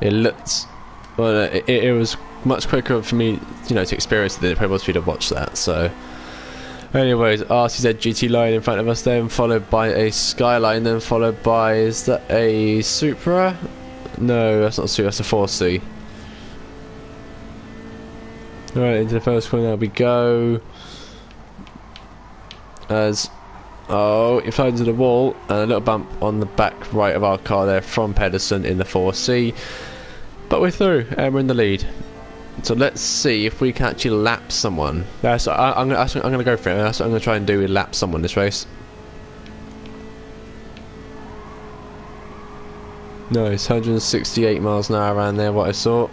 It looked... Well, it was much quicker for me, you know, to experience than it probably was for you to watch that, so... Anyways, RCZ GT line in front of us, then followed by a Skyline, then followed by... Is that a Supra? No, that's not a Supra, that's a 4C. Alright, into the first corner, there we go. As... Oh, he flies into the wall, and a little bump on the back right of our car there from Pedersen in the 4C. But we're through, and we're in the lead. So let's see if we can actually lap someone. I'm going to go for it. That's what I'm going to try and do, is lap someone this race. Nice, 168 miles an hour around there, what I saw.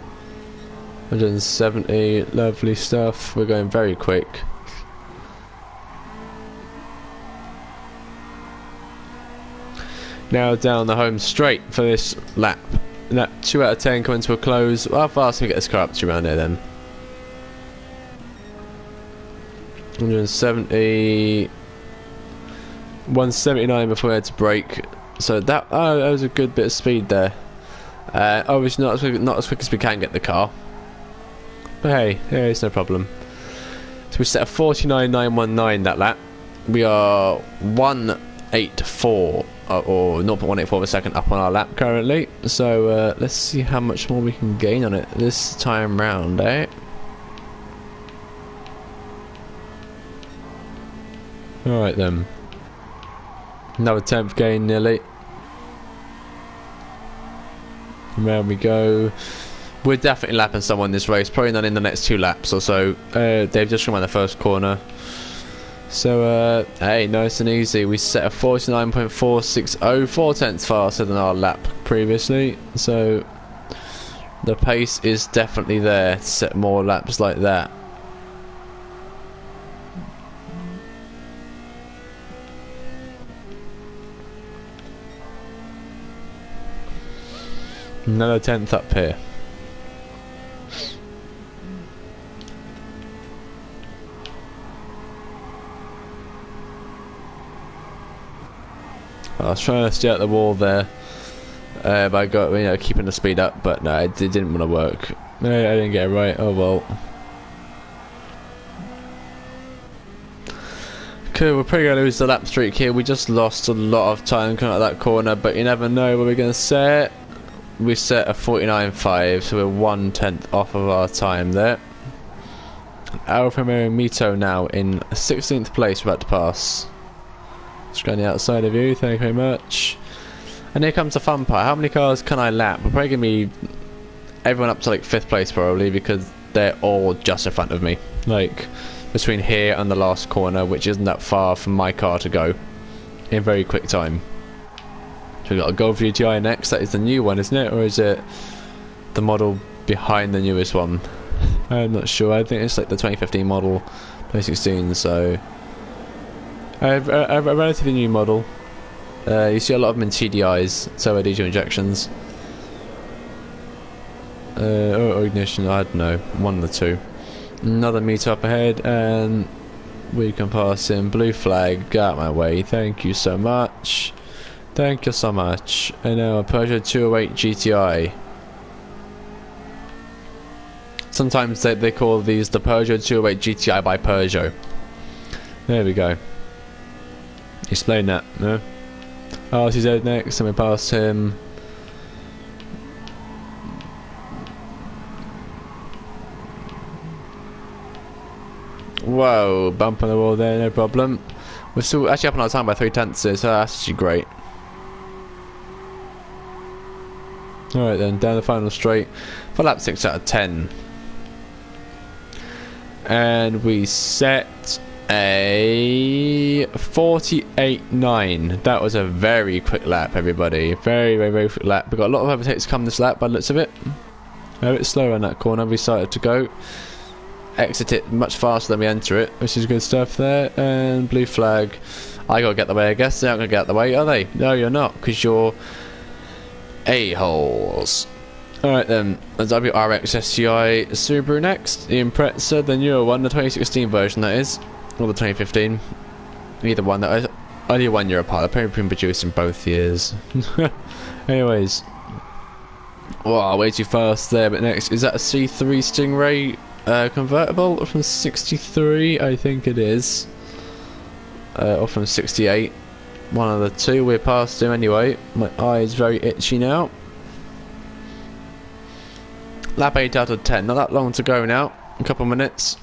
170, lovely stuff. We're going very quick. Now down the home straight for this lap. Lap 2 out of 10 coming to a close. How fast can we get this car up to around there then? 170, 179 before we had to brake. So that was a good bit of speed there. Obviously not as quick as we can get the car, but hey, it's no problem. So we set a 49.919 that lap. We are 184 or 0.184 of a second up on our lap currently. So let's see how much more we can gain on it this time round, eh? Alright then. Another 10th gain nearly. And there we go. We're definitely lapping someone this race, probably not in the next 2 laps or so. They've just come around the first corner. So, hey, nice and easy. We set a 49.460, 4 tenths faster than our lap previously. So, the pace is definitely there to set more laps like that. Another 10th up here. I was trying to stay at the wall there by keeping the speed up, but no, it didn't want to work. No, I didn't get it right. Oh well. Cool, we're probably going to lose the lap streak here. We just lost a lot of time coming out of that corner, but you never know where we're going to set. We set a 49.5, so we're 1 tenth off of our time there. Alfa Romeo Mito now in 16th place, we're about to pass. Just go on the outside of you, thank you very much. And here comes the fun part. How many cars can I lap? We're probably going to be everyone up to like 5th place probably, because they're all just in front of me. Like, between here and the last corner, which isn't that far from my car to go in very quick time. So we've got a Golf GTI next. That is the new one, isn't it? Or is it the model behind the newest one? I'm not sure. I think it's like the 2015 model, 2016, so a relatively new model. You see a lot of them in TDIs, turbo diesel injections. Or ignition, I don't know, one of the two. Another meter up ahead, and we can pass in. Blue flag, get out my way, thank you so much. Thank you so much. And now a Peugeot 208 GTI. Sometimes they call these the Peugeot 208 GTI by Peugeot. There we go. Explain that, no? RCZ next, and we pass him. Whoa, bump on the wall there, no problem. We're still actually up on our time by 3 tenths, so that's actually great. Alright then, down the final straight for lap 6 out of 10. And we set a 48.9. That was a very quick lap, everybody. Very, very, very quick lap. We got a lot of overtakes come this lap by the looks of it. A bit slower on that corner, we started to go. Exit it much faster than we enter it, which is good stuff there. And blue flag. I gotta get the way, I guess. They're not gonna get out the way, are they? No, you're not, because you're a-holes. Alright then, a WRX STI Subaru next. The Impreza, the newer one, the 2016 version that is. Or the 2015. Either one, that is only 1 year apart. They've probably been produced in both years. Anyways. Wow, way too fast there, but next, is that a C3 Stingray convertible from 63? I think it is. Or from 68. One of the two. We're past him anyway. My eye is very itchy now. Lap 8 out of 10. Not that long to go now. A couple minutes.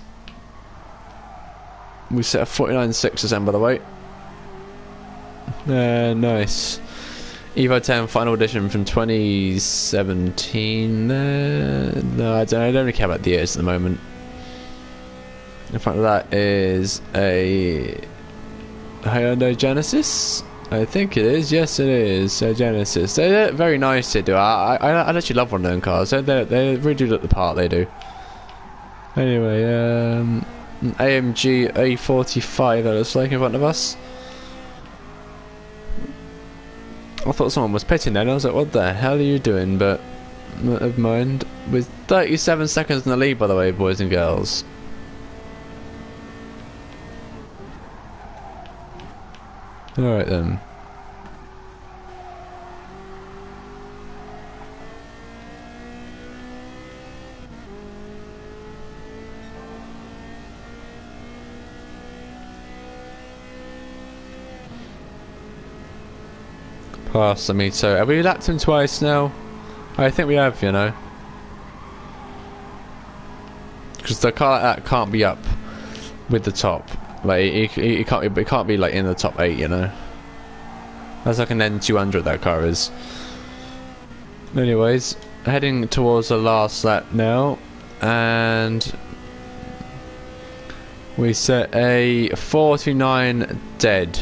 We set a 49.6 then, by the way. Nice. Evo 10 final edition from 2017. No, I don't really care about the years at the moment. In front of that is a Hyundai Genesis. I think it is. Yes, it is. A Genesis. They're very nice to do. I actually love one of them cars. They really do look the part. They do. Anyway, an AMG A45 that looks like in front of us. I thought someone was pitting then. I was like, what the hell are you doing? But never mind. With 37 seconds in the lead, by the way, boys and girls. Alright then. Past me, so have we lapped him twice now? I think we have, you know. Because the car like that can't be up with the top. Like it can't be like in the top 8, you know. That's like an N200 that car is. Anyways, heading towards the last lap now, and we set a 49 dead.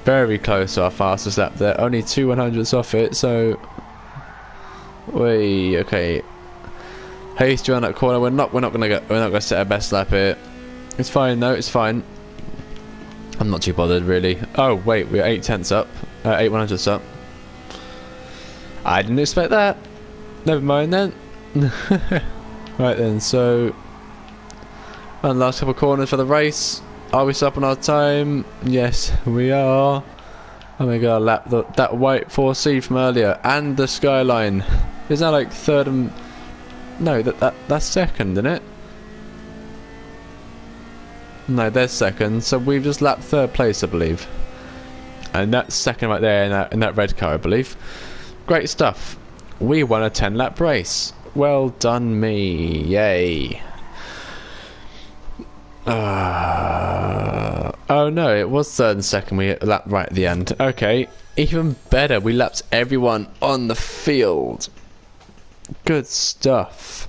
Very close to our fastest lap there. Only 2 100ths off it, so okay. Hasty around that corner. We're not gonna set our best lap here. It's fine though. It's fine. I'm not too bothered really. Oh wait, we're 8 tenths up. 8 100ths up. I didn't expect that. Never mind then. Right then. So, and last couple of corners for the race. Are we stopping our time? Yes, we are. Oh my god, lap that white 4C from earlier and the skyline. Is that like third and no? That's second, isn't it? No, there's second. So we've just lapped third place, I believe. And that's second right there in that red car, I believe. Great stuff. We won a 10-lap race. Well done, me. Yay. Oh no, it was third and second. We lapped right at the end. Okay, even better. We lapped everyone on the field. Good stuff.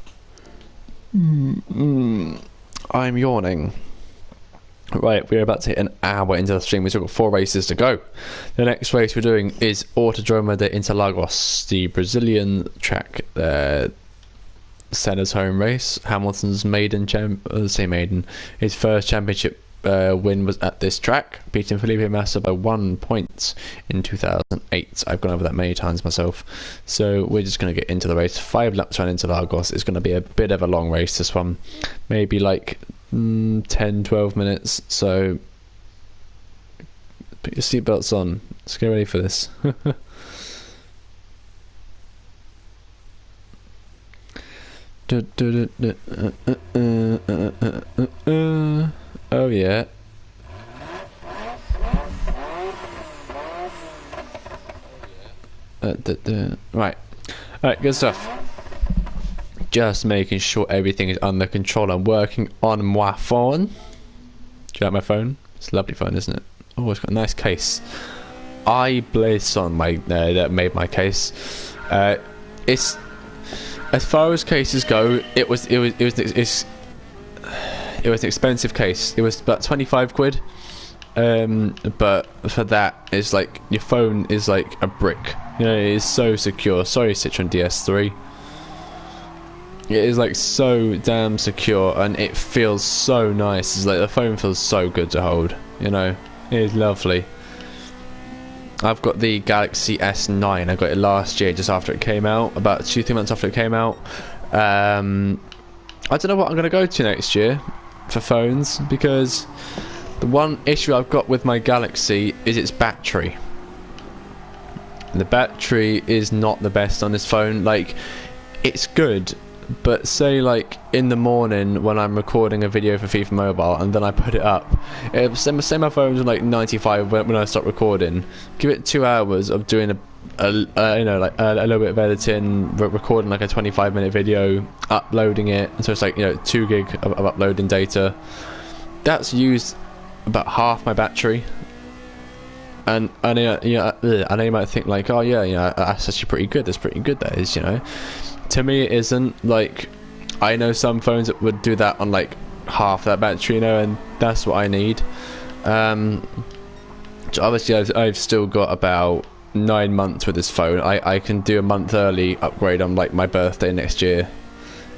I'm yawning. Right, we're about to hit an hour into the stream. We've still got 4 races to go. The next race we're doing is Autodromo de Interlagos, the Brazilian track. Senna's home race. Hamilton's his first championship win was at this track, beating Felipe Massa by 1 point in 2008. I've gone over that many times myself. So we're just going to get into the race. 5 laps around Interlagos. It's going to be a bit of a long race, this one. Maybe like 10-12 minutes. So put your seatbelts on. Let's get ready for this. Oh yeah. Right, good stuff. Just making sure everything is under control. I'm working on my phone. Do you like my phone? It's a lovely phone, isn't it? Oh, it's got a nice case. I blazed on my that made my case. It's as far as cases go, it was an expensive case. It was about 25 quid. But for that, it's like your phone is like a brick. You know, it is so secure. Sorry, Citroen DS3. It is like so damn secure, and it feels so nice. It's like the phone feels so good to hold. You know, it is lovely. I've got the Galaxy S9. I got it last year, just after it came out, about 2-3 months after it came out. I don't know what I'm going to go to next year for phones, because the one issue I've got with my Galaxy is its battery. The battery is not the best on this phone. Like, it's good, but say like in the morning when I'm recording a video for FIFA Mobile and then I put it up, say my phone's on like 95 when I start recording. Give it 2 hours of doing a little bit of editing, recording like a 25-minute video, uploading it, and so it's like 2 gig of uploading data. That's used about half my battery. And I know you might think like, oh yeah, that's actually pretty good. That's pretty good. That is, To me, it isn't. Like, I know some phones that would do that on like half that battery, and that's what I need. Obviously, I've still got about 9 months with this phone. I can do a month early upgrade on like my birthday next year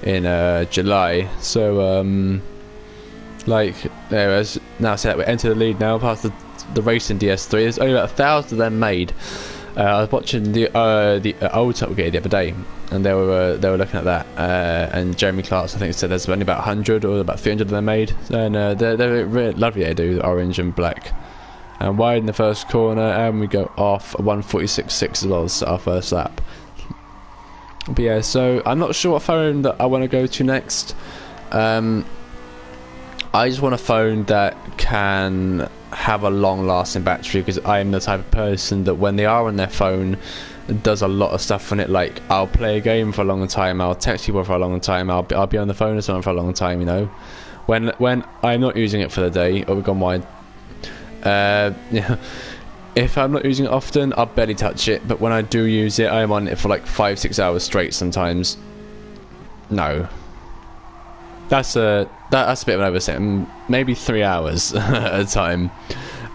in July. So like there is now set. We enter the lead now past the racing DS3. There's only about 1,000 of them made. I was watching the old Top Gear the other day, and they were looking at that, and Jeremy Clarkson, I think, said there's only about 100 or about 300 of them made, and they're really lovely. They do orange and black. and wide in the first corner, and we go off 146.6 as well as our first lap. But yeah, so I'm not sure what phone that I want to go to next. I just want a phone that can have a long-lasting battery, because I am the type of person that when they are on their phone, does a lot of stuff on it. Like, I'll play a game for a long time, I'll text people for a long time, I'll be on the phone with someone for a long time, you know. When I'm not using it for the day, or we've gone wide. Yeah. If I'm not using it often, I'll barely touch it, but when I do use it, I'm on it for like 5-6 hours straight sometimes. No. That's a bit of an overstatement. Maybe 3 hours at a time.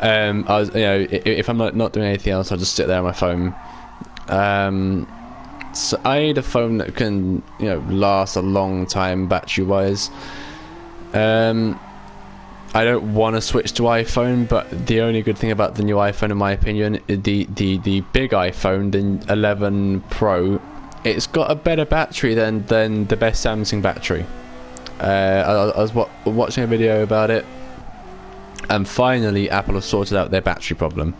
I was, you know, if I'm not doing anything else, I'll just sit there on my phone. So I need a phone that can, you know, last a long time battery wise. I don't want to switch to iPhone, but the only good thing about the new iPhone, in my opinion, the big iPhone, the 11 Pro, it's got a better battery than the best Samsung battery. I was watching a video about it, and finally Apple have sorted out their battery problem.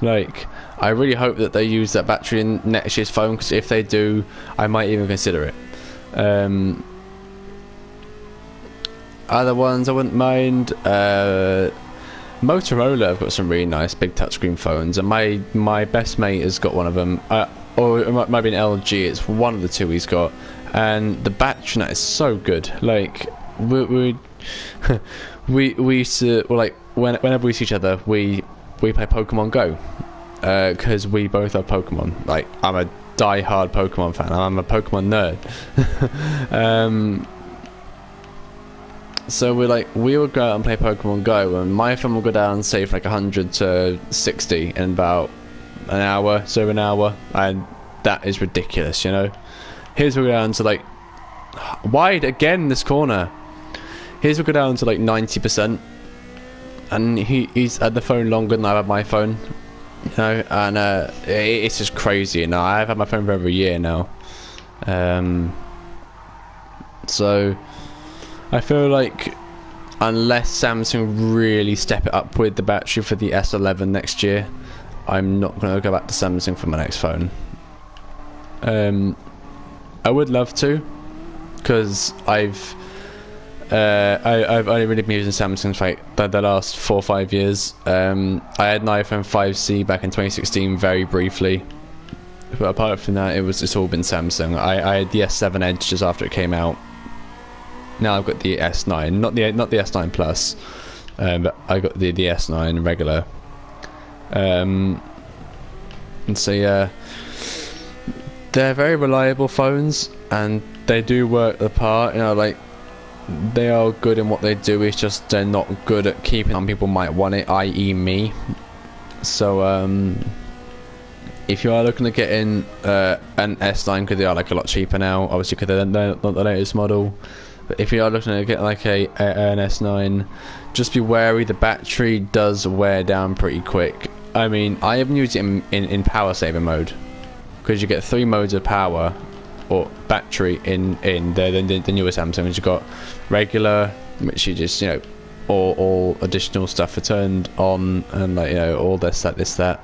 Like, I really hope that they use that battery in next year's phone, because if they do, I might even consider it. Other ones I wouldn't mind. Motorola have got some really nice big touchscreen phones, and my best mate has got one of them. Or it might be an LG. It's one of the two he's got, and the battery on that is so good. Like, we used to, well, like, whenever we see each other, we play Pokemon Go, because we both have Pokemon. Like, I'm a die-hard Pokemon fan. I'm a Pokemon nerd. So we would go out and play Pokemon Go, and my phone will go down, say, from like 100 to 60 in about an hour, and that is ridiculous, you know. His will go down to like wide again this corner. His will go down to like 90%, and he's had the phone longer than I've had my phone, you know. And it's just crazy. You know, I've had my phone for over a year now. So I feel like unless Samsung really step it up with the battery for the S11 next year, I'm not going to go back to Samsung for my next phone. I would love to, because I've only really been using Samsung for like the last 4 or 5 years. I had an iPhone 5C back in 2016 very briefly, but apart from that, it's all been Samsung. I had the S7 Edge just after it came out. Now I've got the S9, not the S9 Plus, but I got the S9 regular. And so yeah, they're very reliable phones, and they do work the part. You know, like, they are good in what they do. It's just they're not good at keeping on people might want it, i.e. me. So if you are looking to get in an S9, because they are like a lot cheaper now, obviously because they're not the latest model. But if you are looking to get like an S9, just be wary, the battery does wear down pretty quick. I mean, I haven't used it in power saving mode, because you get 3 modes of power or battery in the newer Samsung. You've got regular, which you just, you know, all additional stuff are turned on, and like, you know, all this, that.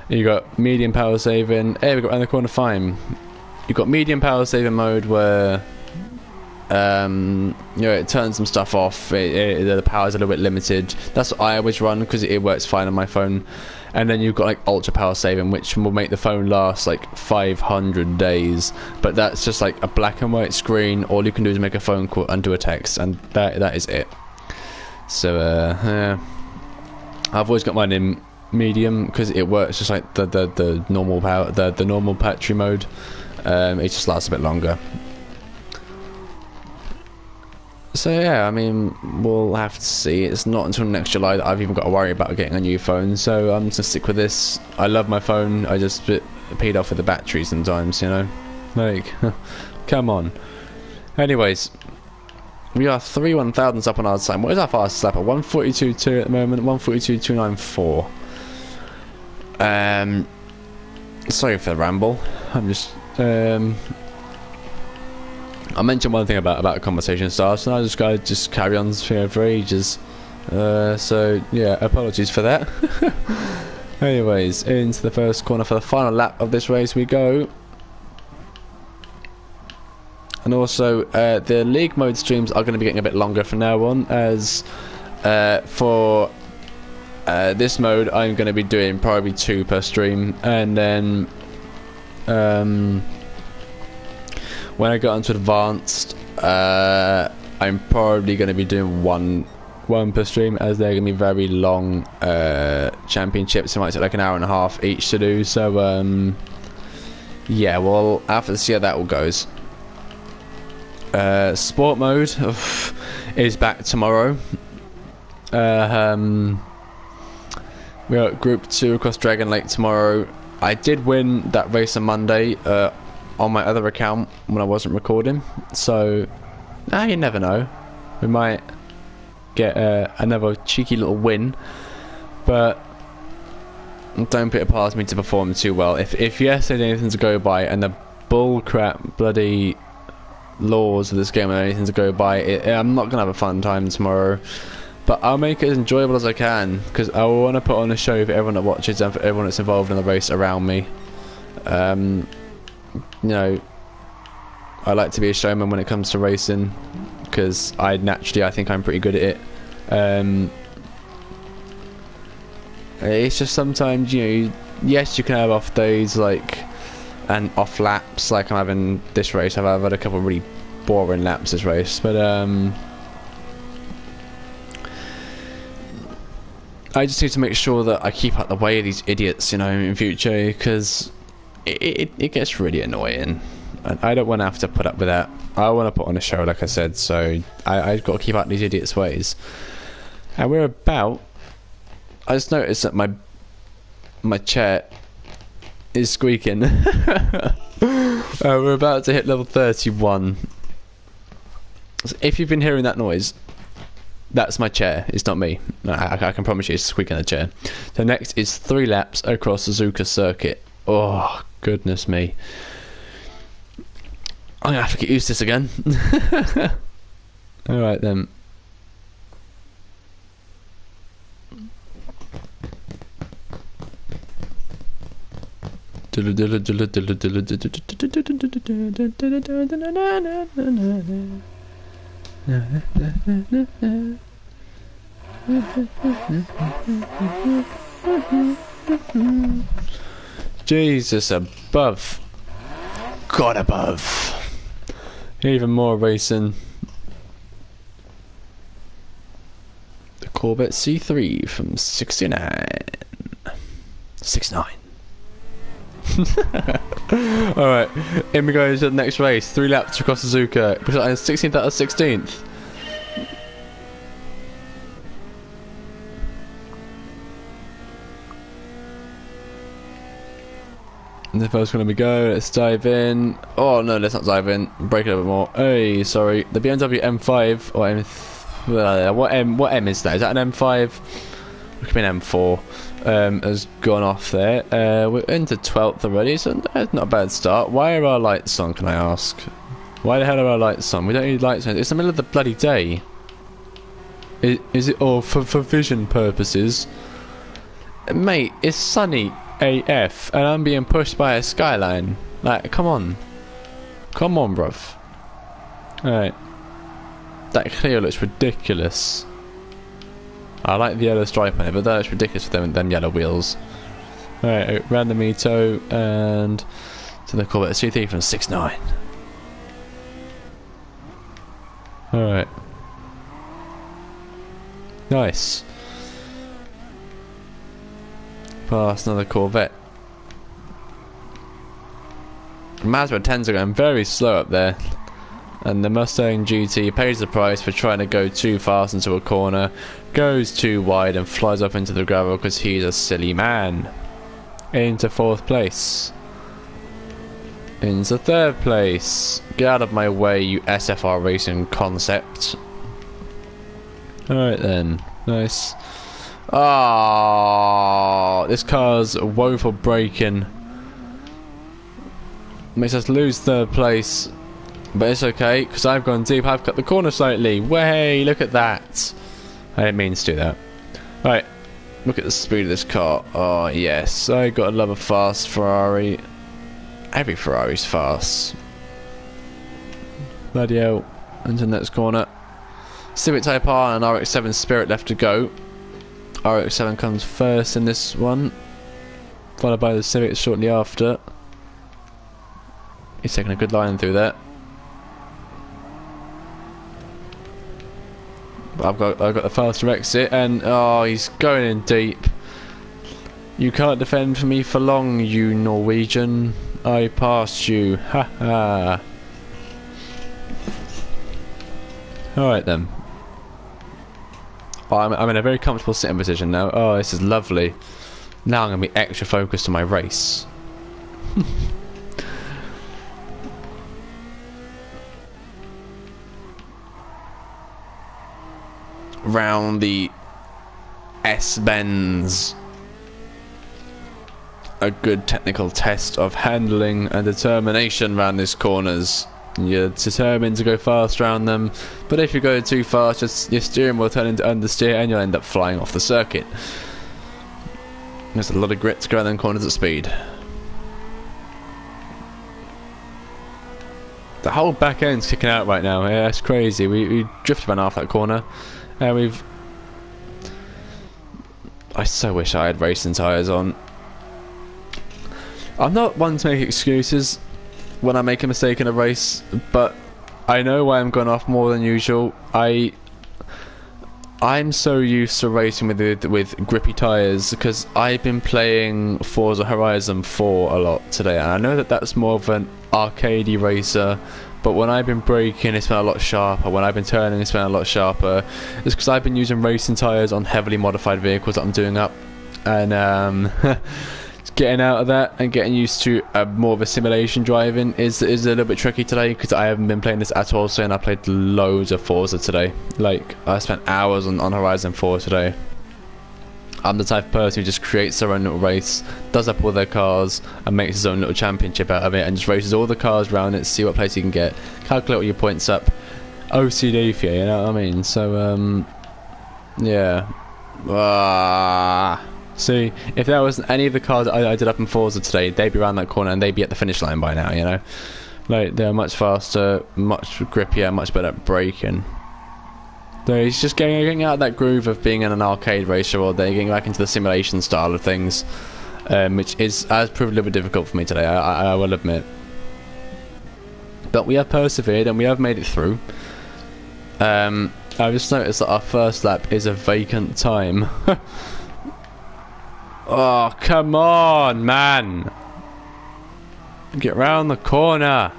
You got medium power saving. Hey, we got around the corner fine. You've got medium power saving mode where you know, it turns some stuff off. The power's a little bit limited. That's what I always run, because it works fine on my phone. And then you've got like ultra power saving, which will make the phone last like 500 days. But that's just like a black and white screen. All you can do is make a phone call and do a text, and that is it. So yeah, I've always got mine in medium, because it works just like the normal power, the normal battery mode. It just lasts a bit longer. So yeah, I mean, we'll have to see. It's not until next July that I've even got to worry about getting a new phone, so I'm just gonna stick with this. I love my phone. I just get paid off with the battery sometimes, you know. Like, come on. Anyways, we are 3 1,000s up on our time. What is our fastest lap? At 142.2 at the moment. 142.294. Sorry for the ramble. I'm just I mentioned one thing about conversation starts, and I just gotta carry on for ages. So yeah, apologies for that. Anyways, into the first corner for the final lap of this race we go. And also, the league mode streams are going to be getting a bit longer from now on, as for this mode I'm going to be doing probably 2 per stream, and then when I get onto advanced, I'm probably going to be doing one per stream, as they're going to be very long championships. It might take like an hour and a half each to do, so yeah, we'll have to see how that all goes. Sport mode is back tomorrow. We're at Group 2 across Dragon Lake tomorrow. I did win that race on Monday on my other account when I wasn't recording, so you never know, we might get another cheeky little win, but don't put it past me to perform too well. If yesterday anything to go by, and the bullcrap bloody laws of this game are anything to go by, I'm not gonna have a fun time tomorrow, but I'll make it as enjoyable as I can, because I want to put on a show for everyone that watches and for everyone that's involved in the race around me. You know, I like to be a showman when it comes to racing, because I think I'm pretty good at it. It's just sometimes, you know, yes, you can have off days and off laps, like I'm having this race. I've had a couple of really boring laps this race, but I just need to make sure that I keep out the way of these idiots, you know, in future, because it gets really annoying, and I don't want to have to put up with that. I want to put on a show, like I said, so I've got to keep out these idiots' ways. And we're about, I just noticed that my chair is squeaking. We're about to hit level 31. So if you've been hearing that noise, that's my chair, it's not me. I can promise you it's squeaking the chair. So next is 3 laps across the Suzuka circuit. Oh, goodness me. I'm gonna have to get used to this again. Alright then. Jesus above. God above. Even more racing. The Corvette C3 from 69. 69. Alright, in we go to the next race. 3 laps across Suzuka. 16th out of 16th. And the first one we go, let's dive in. Oh no, let's not dive in. Break it a bit more. Hey, sorry. The BMW M5 or what M is that? Is that an M5? It could be an M4. Has gone off there. We're into 12th already, so that's not a bad start. Why are our lights on, can I ask? Why the hell are our lights on? We don't need lights on. It's the middle of the bloody day. Is it all for vision purposes? Mate, it's sunny AF and I'm being pushed by a skyline. Like, come on. Come on, bruv. Alright. That clear looks ridiculous. I like the yellow stripe on it, but that looks ridiculous with them yellow wheels. Alright, random Ito and to the Corvette C3 from 6.9. Alright. Nice. Past another Corvette. Mazda 10s are going very slow up there. And the Mustang GT pays the price for trying to go too fast into a corner, goes too wide and flies off into the gravel because he's a silly man. Into 4th place. Into 3rd place. Get out of my way, you SFR racing concept. Alright then. Nice. Ah, this car's woeful braking. Makes us lose 3rd place. But it's okay, because I've gone deep. I've cut the corner slightly. Way, look at that. I didn't mean to do that. Right, look at the speed of this car. Oh yes, I gotta love a fast Ferrari. Every Ferrari's fast. Bloody hell. Into the next corner. Civic Type R and RX-7 Spirit left to go. RX-7 comes first in this one, followed by the Civic shortly after. He's taking a good line through there. I've got the faster exit, and oh, he's going in deep. You can't defend for me for long, you Norwegian. I passed you. Ha ha. Alright then. Oh, I'm in a very comfortable sitting position now. Oh, this is lovely. Now I'm going to be extra focused on my race. Round the S-bends. A good technical test of handling and determination around these corners. You're determined to go fast around them, but if you go too fast, your steering will turn into understeer and you'll end up flying off the circuit. There's a lot of grit to go around them corners at speed. The whole back end's kicking out right now. Yeah, it's crazy. We drifted around half that corner, and we've. I so wish I had racing tyres on. I'm not one to make excuses when I make a mistake in a race, but I know why I'm going off more than usual. I'm so used to racing with grippy tyres because I've been playing Forza Horizon 4 a lot today, and I know that that's more of an arcadey racer, but when I've been braking it's been a lot sharper, when I've been turning it's been a lot sharper. It's because I've been using racing tyres on heavily modified vehicles that I'm doing up, and getting out of that and getting used to more of a simulation driving is a little bit tricky today because I haven't been playing this at all. So, and I played loads of Forza today. Like, I spent hours on Horizon 4 today. I'm the type of person who just creates their own little race, does up all their cars and makes his own little championship out of it, and just races all the cars around it, see what place you can get, calculate all your points up. OCD for you know what I mean? So yeah. See, if there wasn't any of the cars I did up in Forza today, they'd be around that corner and they'd be at the finish line by now, you know? Like, they're much faster, much grippier, much better at braking. So it's just getting out of that groove of being in an arcade racer all day, getting back into the simulation style of things, which has proved a little bit difficult for me today, I will admit. But we have persevered and we have made it through. I've just noticed that our first lap is a vacant time. Oh, come on, man! Get round the corner!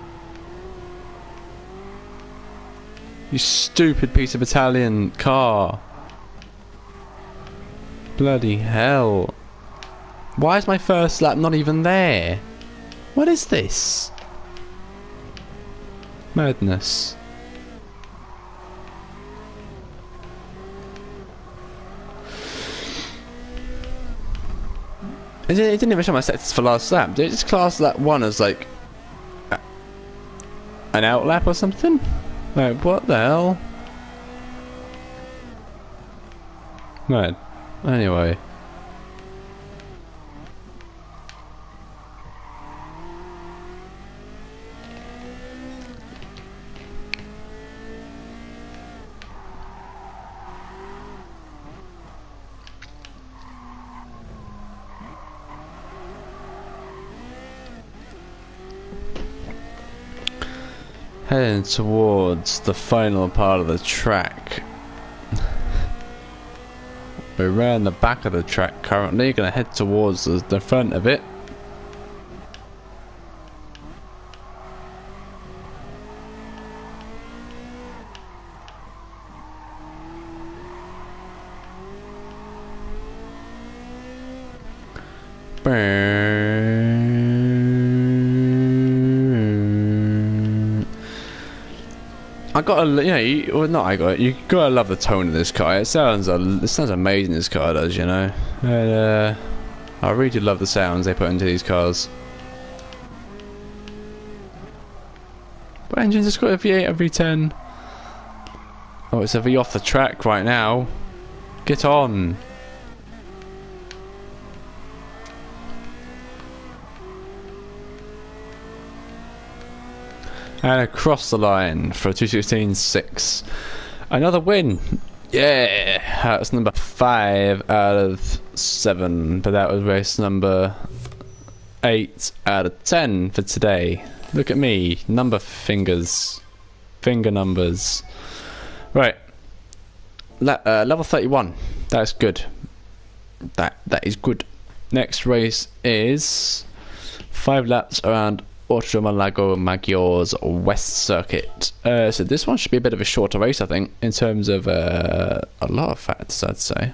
You stupid piece of Italian car. Bloody hell. Why is my first lap not even there? What is this? Madness. It didn't even show my stats for last lap. Did it just class lap 1 as like an out lap or something? Like, what the hell? Right. Anyway. Heading towards the final part of the track. We're around the back of the track currently, gonna head towards the front of it. I gotta, you gotta love the tone of this car. It sounds amazing. This car does, you know. And, I really do love the sounds they put into these cars. But engines, it's got a V8, a V10. Oh, it's a V off the track right now. Get on. And across the line for a 2:16.6. Another win. Yeah, that's number 5 out of 7, but that was race number 8 out of 10 for today. Look at me, number fingers, finger numbers. Right, level 31. That's good. That is good. Next race is 5 laps around Autodromo Lago Maggior's West Circuit. So this one should be a bit of a shorter race, I think, in terms of a lot of factors, I'd say.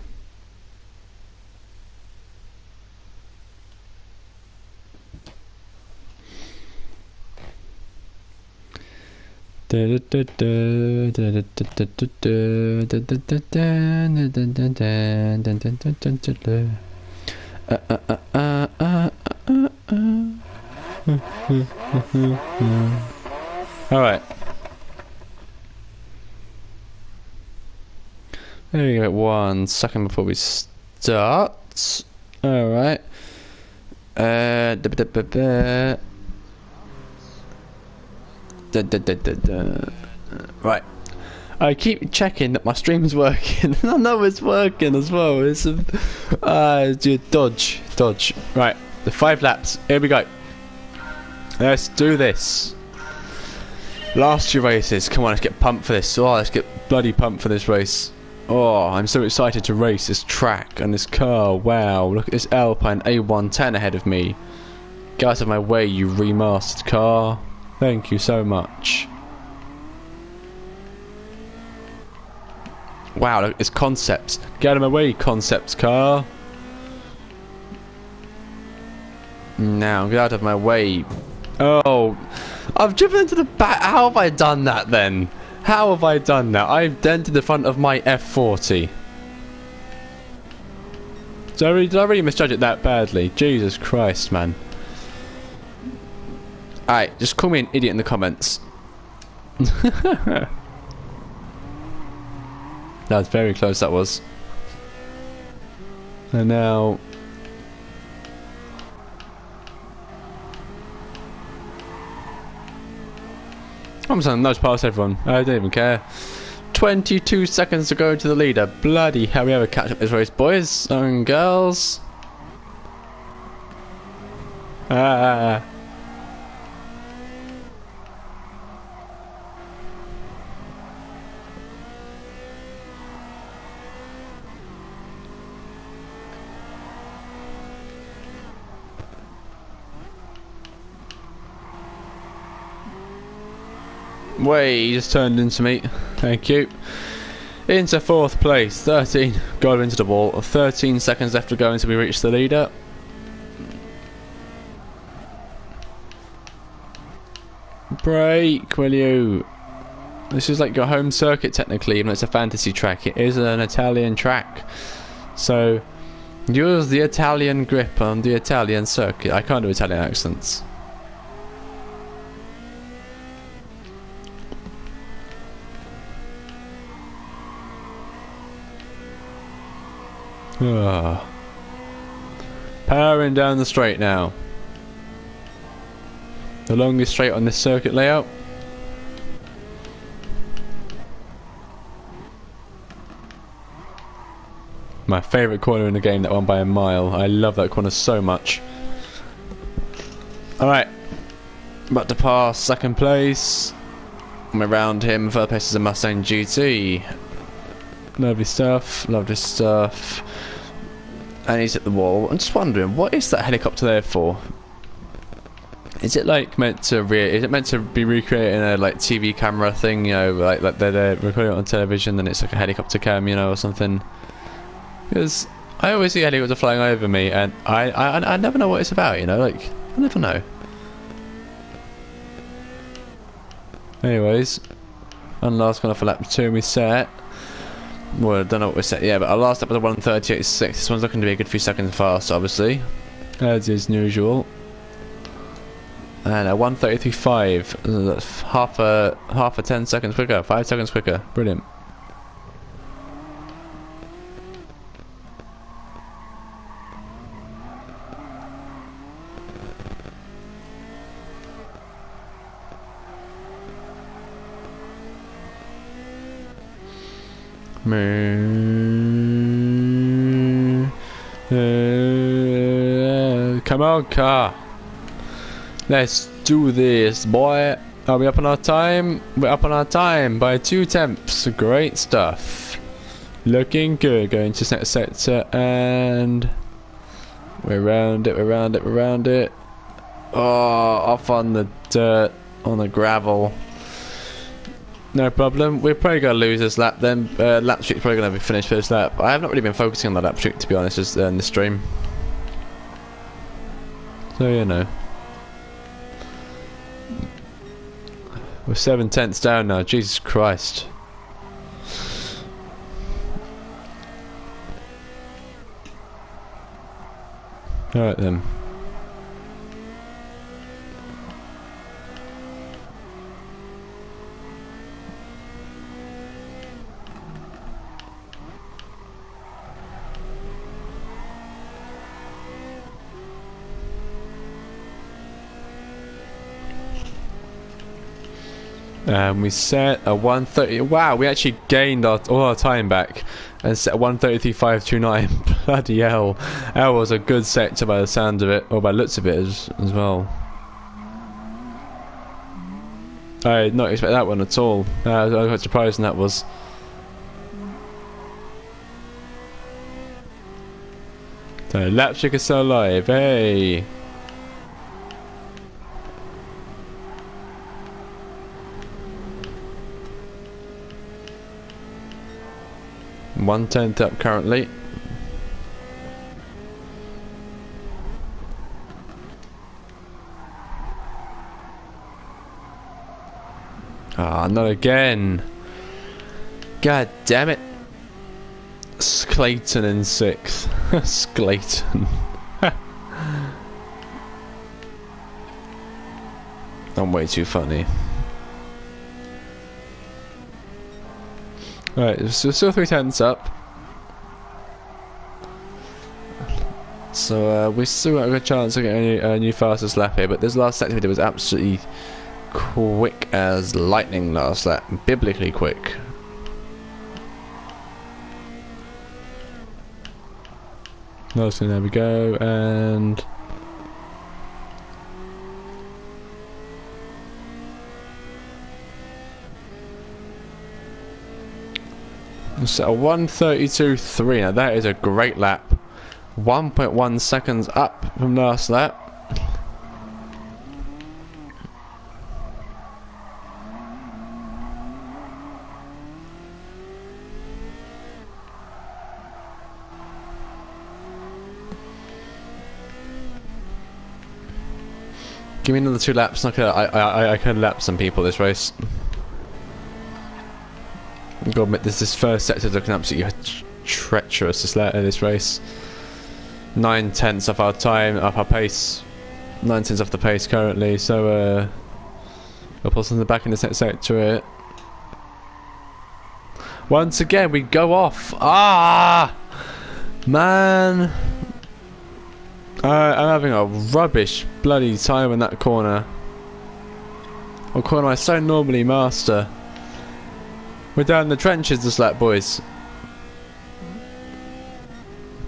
Alright. There we go, 1 second before we start. Alright. Right. I keep checking that my stream's working, and I know it's working as well. It's dodge. Right, the 5 laps. Here we go. Let's do this. Last 2 races. Come on, let's get pumped for this. Oh, let's get bloody pumped for this race. Oh, I'm so excited to race this track and this car. Wow, look at this Alpine A110 ahead of me. Get out of my way, you remastered car. Thank you so much. Wow, look, it's Concepts. Get out of my way, Concepts car. Now, get out of my way. Oh, I've driven into the back. How have I done that then? How have I done that? I've dented the front of my F40. Did I really misjudge it that badly? Jesus Christ, man. Alright, just call me an idiot in the comments. That was very close, that was. And now... I'm saying nudge past everyone. I don't even care. 22 seconds to go to the leader. Bloody hell, we ever catch up this race, boys and girls. Way, he just turned into me. Thank you. Into 4th place. 13. Go into the wall. 13 seconds left to go until we reach the leader. Brake, will you? This is like your home circuit technically, even though it's a fantasy track. It is an Italian track. So, use the Italian grip on the Italian circuit. I can't do Italian accents. Powering down the straight now. The longest straight on this circuit layout. My favourite corner in the game, that one by a mile. I love that corner so much. Alright. About to pass 2nd place. I'm around him. 3rd place is a Mustang GT. Lovely stuff, lovely stuff. And he's at the wall. I'm just wondering, what is that helicopter there for? Is it like meant to is it meant to be recreating a like TV camera thing, you know, like they're recording it on television and it's like a helicopter cam, you know, or something? Because I always see a helicopter flying over me and I never know what it's about, you know, like I never know. Anyways, and last corner for lap 2 and we set. Well, I don't know what we set yet, but our last lap was a 1:38.6. This one's looking to be a good few seconds fast, obviously, as is usual. And a 1:33.5. That's half a 10 seconds quicker, 5 seconds quicker. Brilliant. Come on, car. Let's do this, boy. Are we up on our time? We're up on our time by 2 tenths. Great stuff. Looking good. Going to next sector and we're around it. We're around it. We're around it. Oh, off on the dirt, on the gravel. No problem. We're probably going to lose this lap then. Lap streak's probably going to be finished first lap. I have not really been focusing on the lap streak, to be honest, just in the stream. So, you know. We're 7 tenths down now. Jesus Christ. Alright then. We set a 130. Wow, we actually gained all our time back and set a 133.529. Bloody hell. That was a good sector by the sound of it, or by the looks of it as well. I did not expect that one at all. I was quite surprised when that was. So, Lapchick is still alive. Hey! One tenth up currently. Ah, not again. God damn it. Clayton in 6th. Clayton. I'm way too funny. Right, so still 3 tenths up. So we still got a good chance of getting a new fastest lap here, but this last sector we did was absolutely quick as lightning last lap. Biblically quick. Nice, there we go, and so 132.3. Now that is a great lap. 1.1 seconds up from last lap. Give me another 2 laps. I can lap some people this race. I've got to admit, this first sector is looking absolutely treacherous this race. 9 tenths off our time, off our pace. 9 tenths off the pace currently, so we'll pull something back in the next sector here. Once again, we go off. Ah! Man! I'm having a rubbish bloody time in that corner. What corner I so normally master. We're down in the trenches this lap, boys.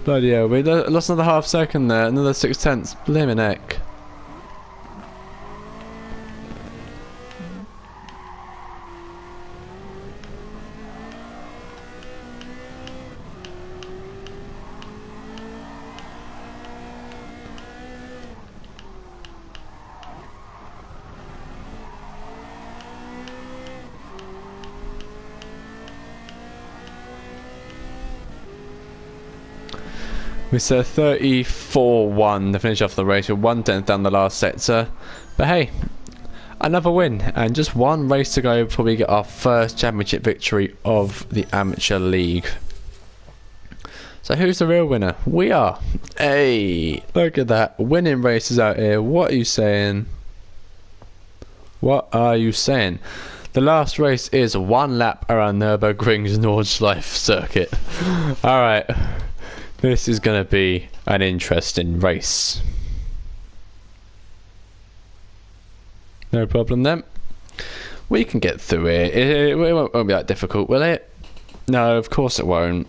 Bloody hell, we lost another half second there, another 6 tenths. Blimmin' heck. We set 34-1 to finish off the race with 1 tenth down the last sector. But hey, another win and just 1 race to go before we get our first championship victory of the Amateur League. So who's the real winner? We are. Hey, look at that. Winning races out here. What are you saying? What are you saying? The last race is 1 lap around Nürburgring's Nordschleife circuit. Alright. This is going to be an interesting race. No problem then. We can get through it. It won't be that difficult, will it? No, of course it won't.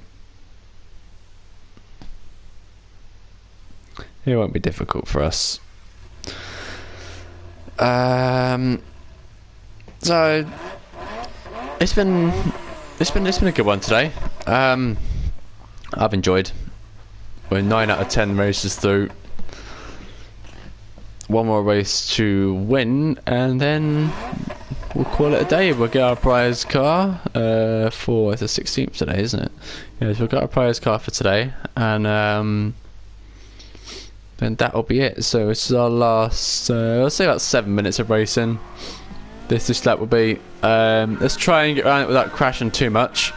It won't be difficult for us. So it's been a good one today. I've enjoyed. We're 9 out of 10 races through. One more race to win, and then we'll call it a day. We'll get our prize car for the 16th today, isn't it? Yeah, so we've got our prize car for today, and then that'll be it. So this is our last, I'll say about 7 minutes of racing. This lap will be. Let's try and get around it without crashing too much.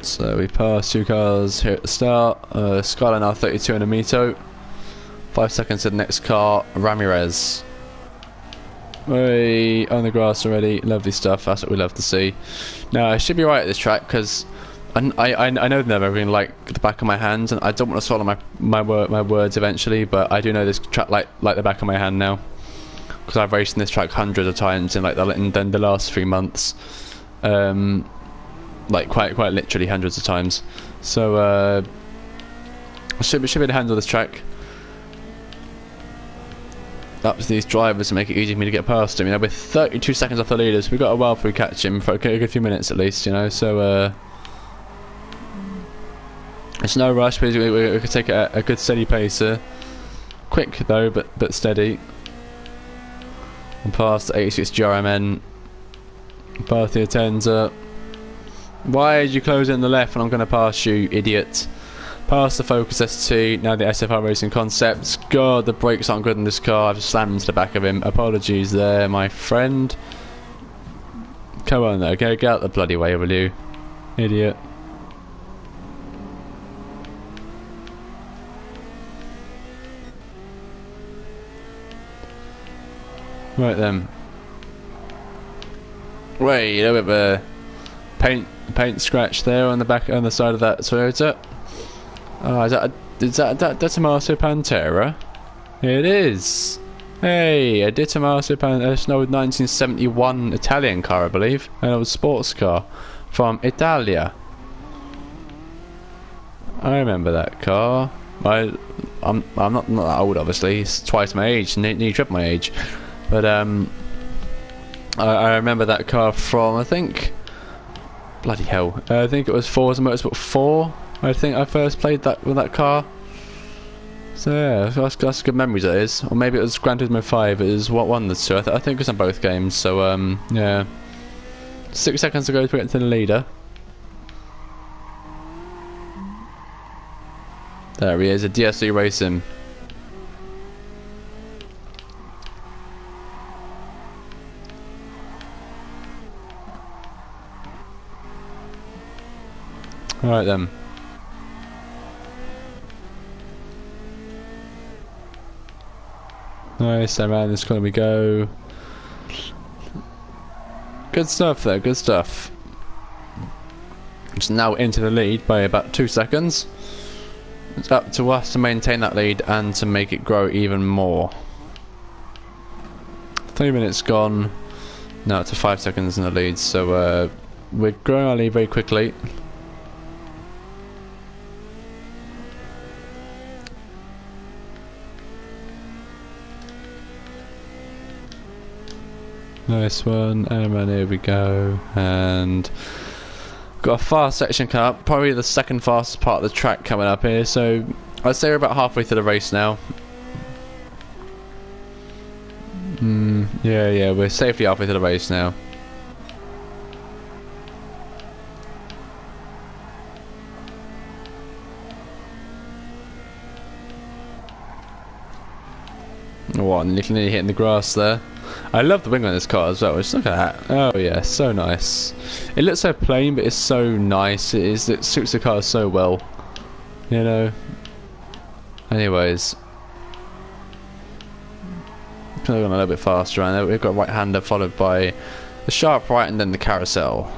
So we passed 2 cars here at the start. Skyline R32 and Amito. 5 seconds to the next car, Ramirez. Way on the grass already. Lovely stuff. That's what we love to see. Now I should be right at this track because I know them everything like the back of my hand, and I don't want to swallow my words eventually, but I do know this track like the back of my hand now because I've raced in this track hundreds of times in the last 3 months. Like quite literally hundreds of times. So I should be able to handle this track. Up to these drivers to make it easy for me to get past him. You know, we're 32 seconds off the leaders. We've got a while before we catch him for a good few minutes at least. You know, so it's no rush. We could take a good steady pacer. Quick though, but steady. And past the 86 GRMN. Past the Atenza. Why did you close in the left when I'm going to pass you, idiot? Past the Focus ST, now the SFR Racing Concepts. God, the brakes aren't good in this car. I've just slammed into the back of him. Apologies there, my friend. Come on though, get out the bloody way, will you? Idiot. Right then. Wait, a little bit of a paint scratch there on the side of that Toyota. Oh, is that Tommaso Pantera? It is. Hey, a Di Tommaso Pantera. It's an old 1971 Italian car, I believe. An old sports car from Italia. I remember that car. I'm not that old, obviously. It's twice my age, nearly triple my age. But I remember that car from, I think, bloody hell, I think it was Forza Motorsport 4. I think I first played that with that car. So yeah, that's good memories, that is. Or maybe it was Gran Turismo 5. It was what won the two. I think it was on both games. So yeah, 6 seconds to go to get to the leader. There he is, a DSC Racing. Alright then. Nice, around this corner we go. Good stuff there, good stuff. It's now into the lead by about 2 seconds. It's up to us to maintain that lead and to make it grow even more. 3 minutes gone. Now it's 5 seconds in the lead, so we're growing our lead very quickly. Nice one, and here we go, and got a fast section coming up, probably the second fastest part of the track coming up here, so I'd say we're about halfway through the race now. Yeah, we're safely halfway through the race now. What, nearly hitting the grass there. I love the wing on this car as well. Just look at that. Oh yeah, so nice. It looks so plain, but it's so nice. It suits the car so well. You know. Anyways, going a little bit faster around there. We've got right hander followed by the sharp right and then the carousel.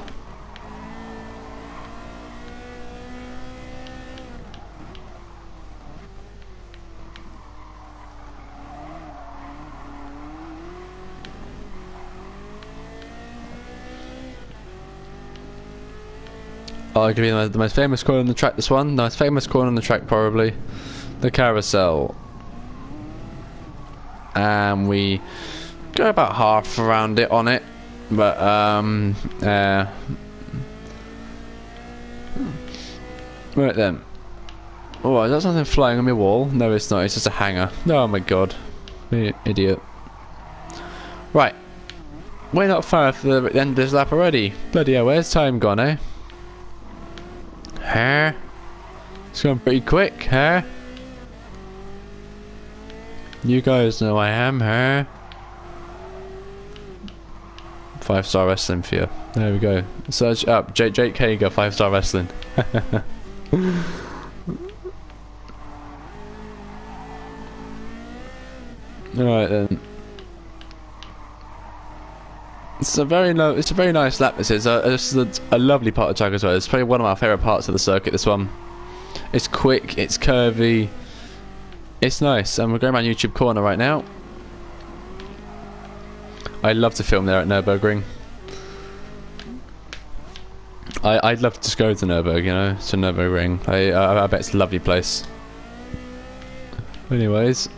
I'll give you the most famous corner on the track. This one, the most famous corner on the track, probably the carousel, and we go about half around it on it, but right then. Oh, is that something flying on my wall? No, it's not. It's just a hanger. Oh my god, idiot. Right, we're not far for the end of this lap already. Bloody hell, where's time gone, eh? Huh? It's gone pretty quick, huh? You guys know I am, huh? 5-star wrestling for you. There we go. Search up Jake Hager 5-star wrestling. Alright then. It's a very nice lap. This is a lovely part of track as well. It's probably one of my favourite parts of the circuit. This one. It's quick. It's curvy. It's nice. And we're going around YouTube Corner right now. I love to film there at Nürburgring. I'd love to just go to Nürburgring, you know, to Nürburgring. I bet it's a lovely place. Anyways.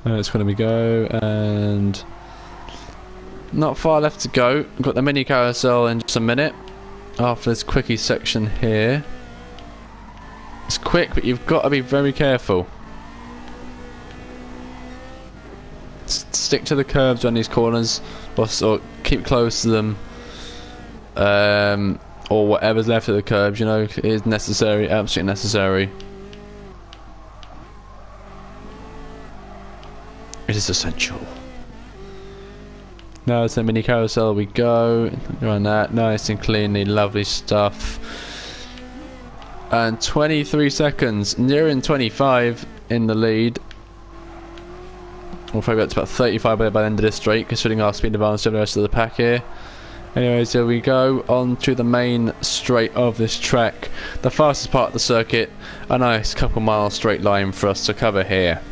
It's going to be go, and not far left to go. We've got the mini carousel in just a minute after this quickie section here. It's quick, but you've got to be very careful. Stick to the curves on these corners, or keep close to them, or whatever's left of the curves, you know, is necessary, absolutely necessary. It is essential. Now it's a mini carousel we go. On that, nice and cleanly, lovely stuff. And 23 seconds, nearing 25 in the lead. We'll probably get to about 35 by the end of this straight, considering our speed advantage over the rest of the pack here. Anyways, here we go on to the main straight of this track. The fastest part of the circuit. A nice couple mile straight line for us to cover here.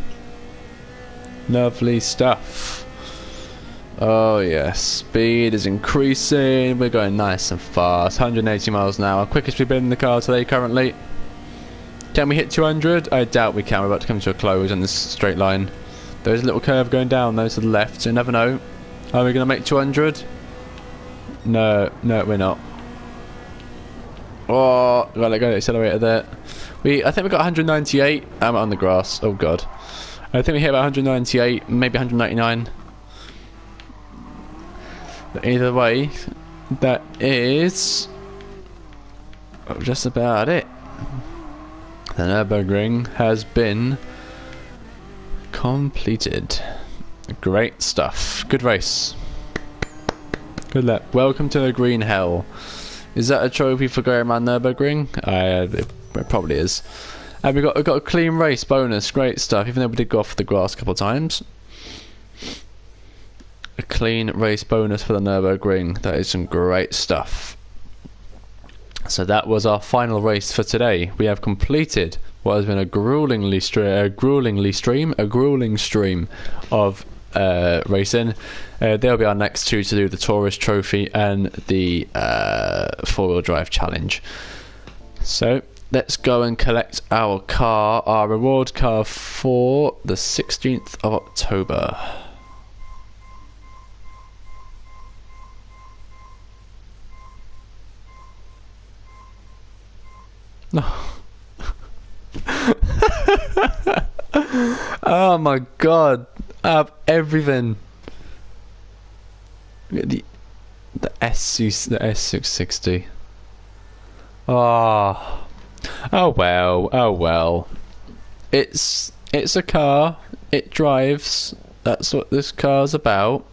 Lovely stuff. Oh yes, speed is increasing. We're going nice and fast. 180 miles an hour. Quickest we've been in the car today currently. Can we hit 200? I doubt we can. We're about to come to a close on this straight line. There's a little curve going down though to the left, so you never know. Are we going to make 200? No, we're not. Oh, gotta let go of the accelerator there. I think we got 198. I'm on the grass. Oh god. I think we hit about 198, maybe 199. But either way, that is just about it. The Nürburgring has been completed. Great stuff. Good race. Good luck. Welcome to the Green Hell. Is that a trophy for going around Nürburgring? It probably is. And we got a clean race bonus. Great stuff. Even though we did go off the grass a couple of times. A clean race bonus for the Nürburgring. That is some great stuff. So that was our final race for today. We have completed what has been a grueling stream of racing. They'll be our next two to do the Tourist Trophy and the 4-wheel drive challenge. So let's go and collect our car, our reward car for the 16th of October. No. Oh my god, I have everything. The S660. Oh well. It's a car. It drives. That's what this car's about.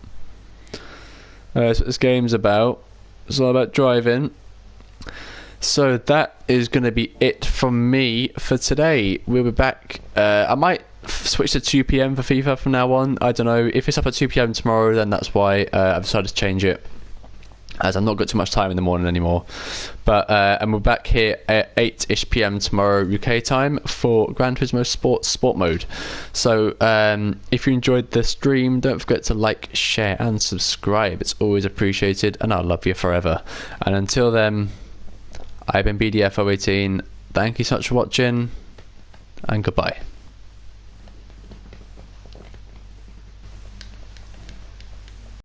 That's what this game's about. It's all about driving. So that is going to be it from me for today. We'll be back. I might switch to 2 PM for FIFA from now on. I don't know. If it's up at 2 PM tomorrow, then that's why I've decided to change it. as I've not got too much time in the morning anymore. But and we're back here at 8ish PM tomorrow UK time for Gran Turismo Sport Mode. So if you enjoyed the stream, don't forget to like, share and subscribe. It's always appreciated, and I'll love you forever. And until then, I've been BDF018. Thank you so much for watching, and goodbye.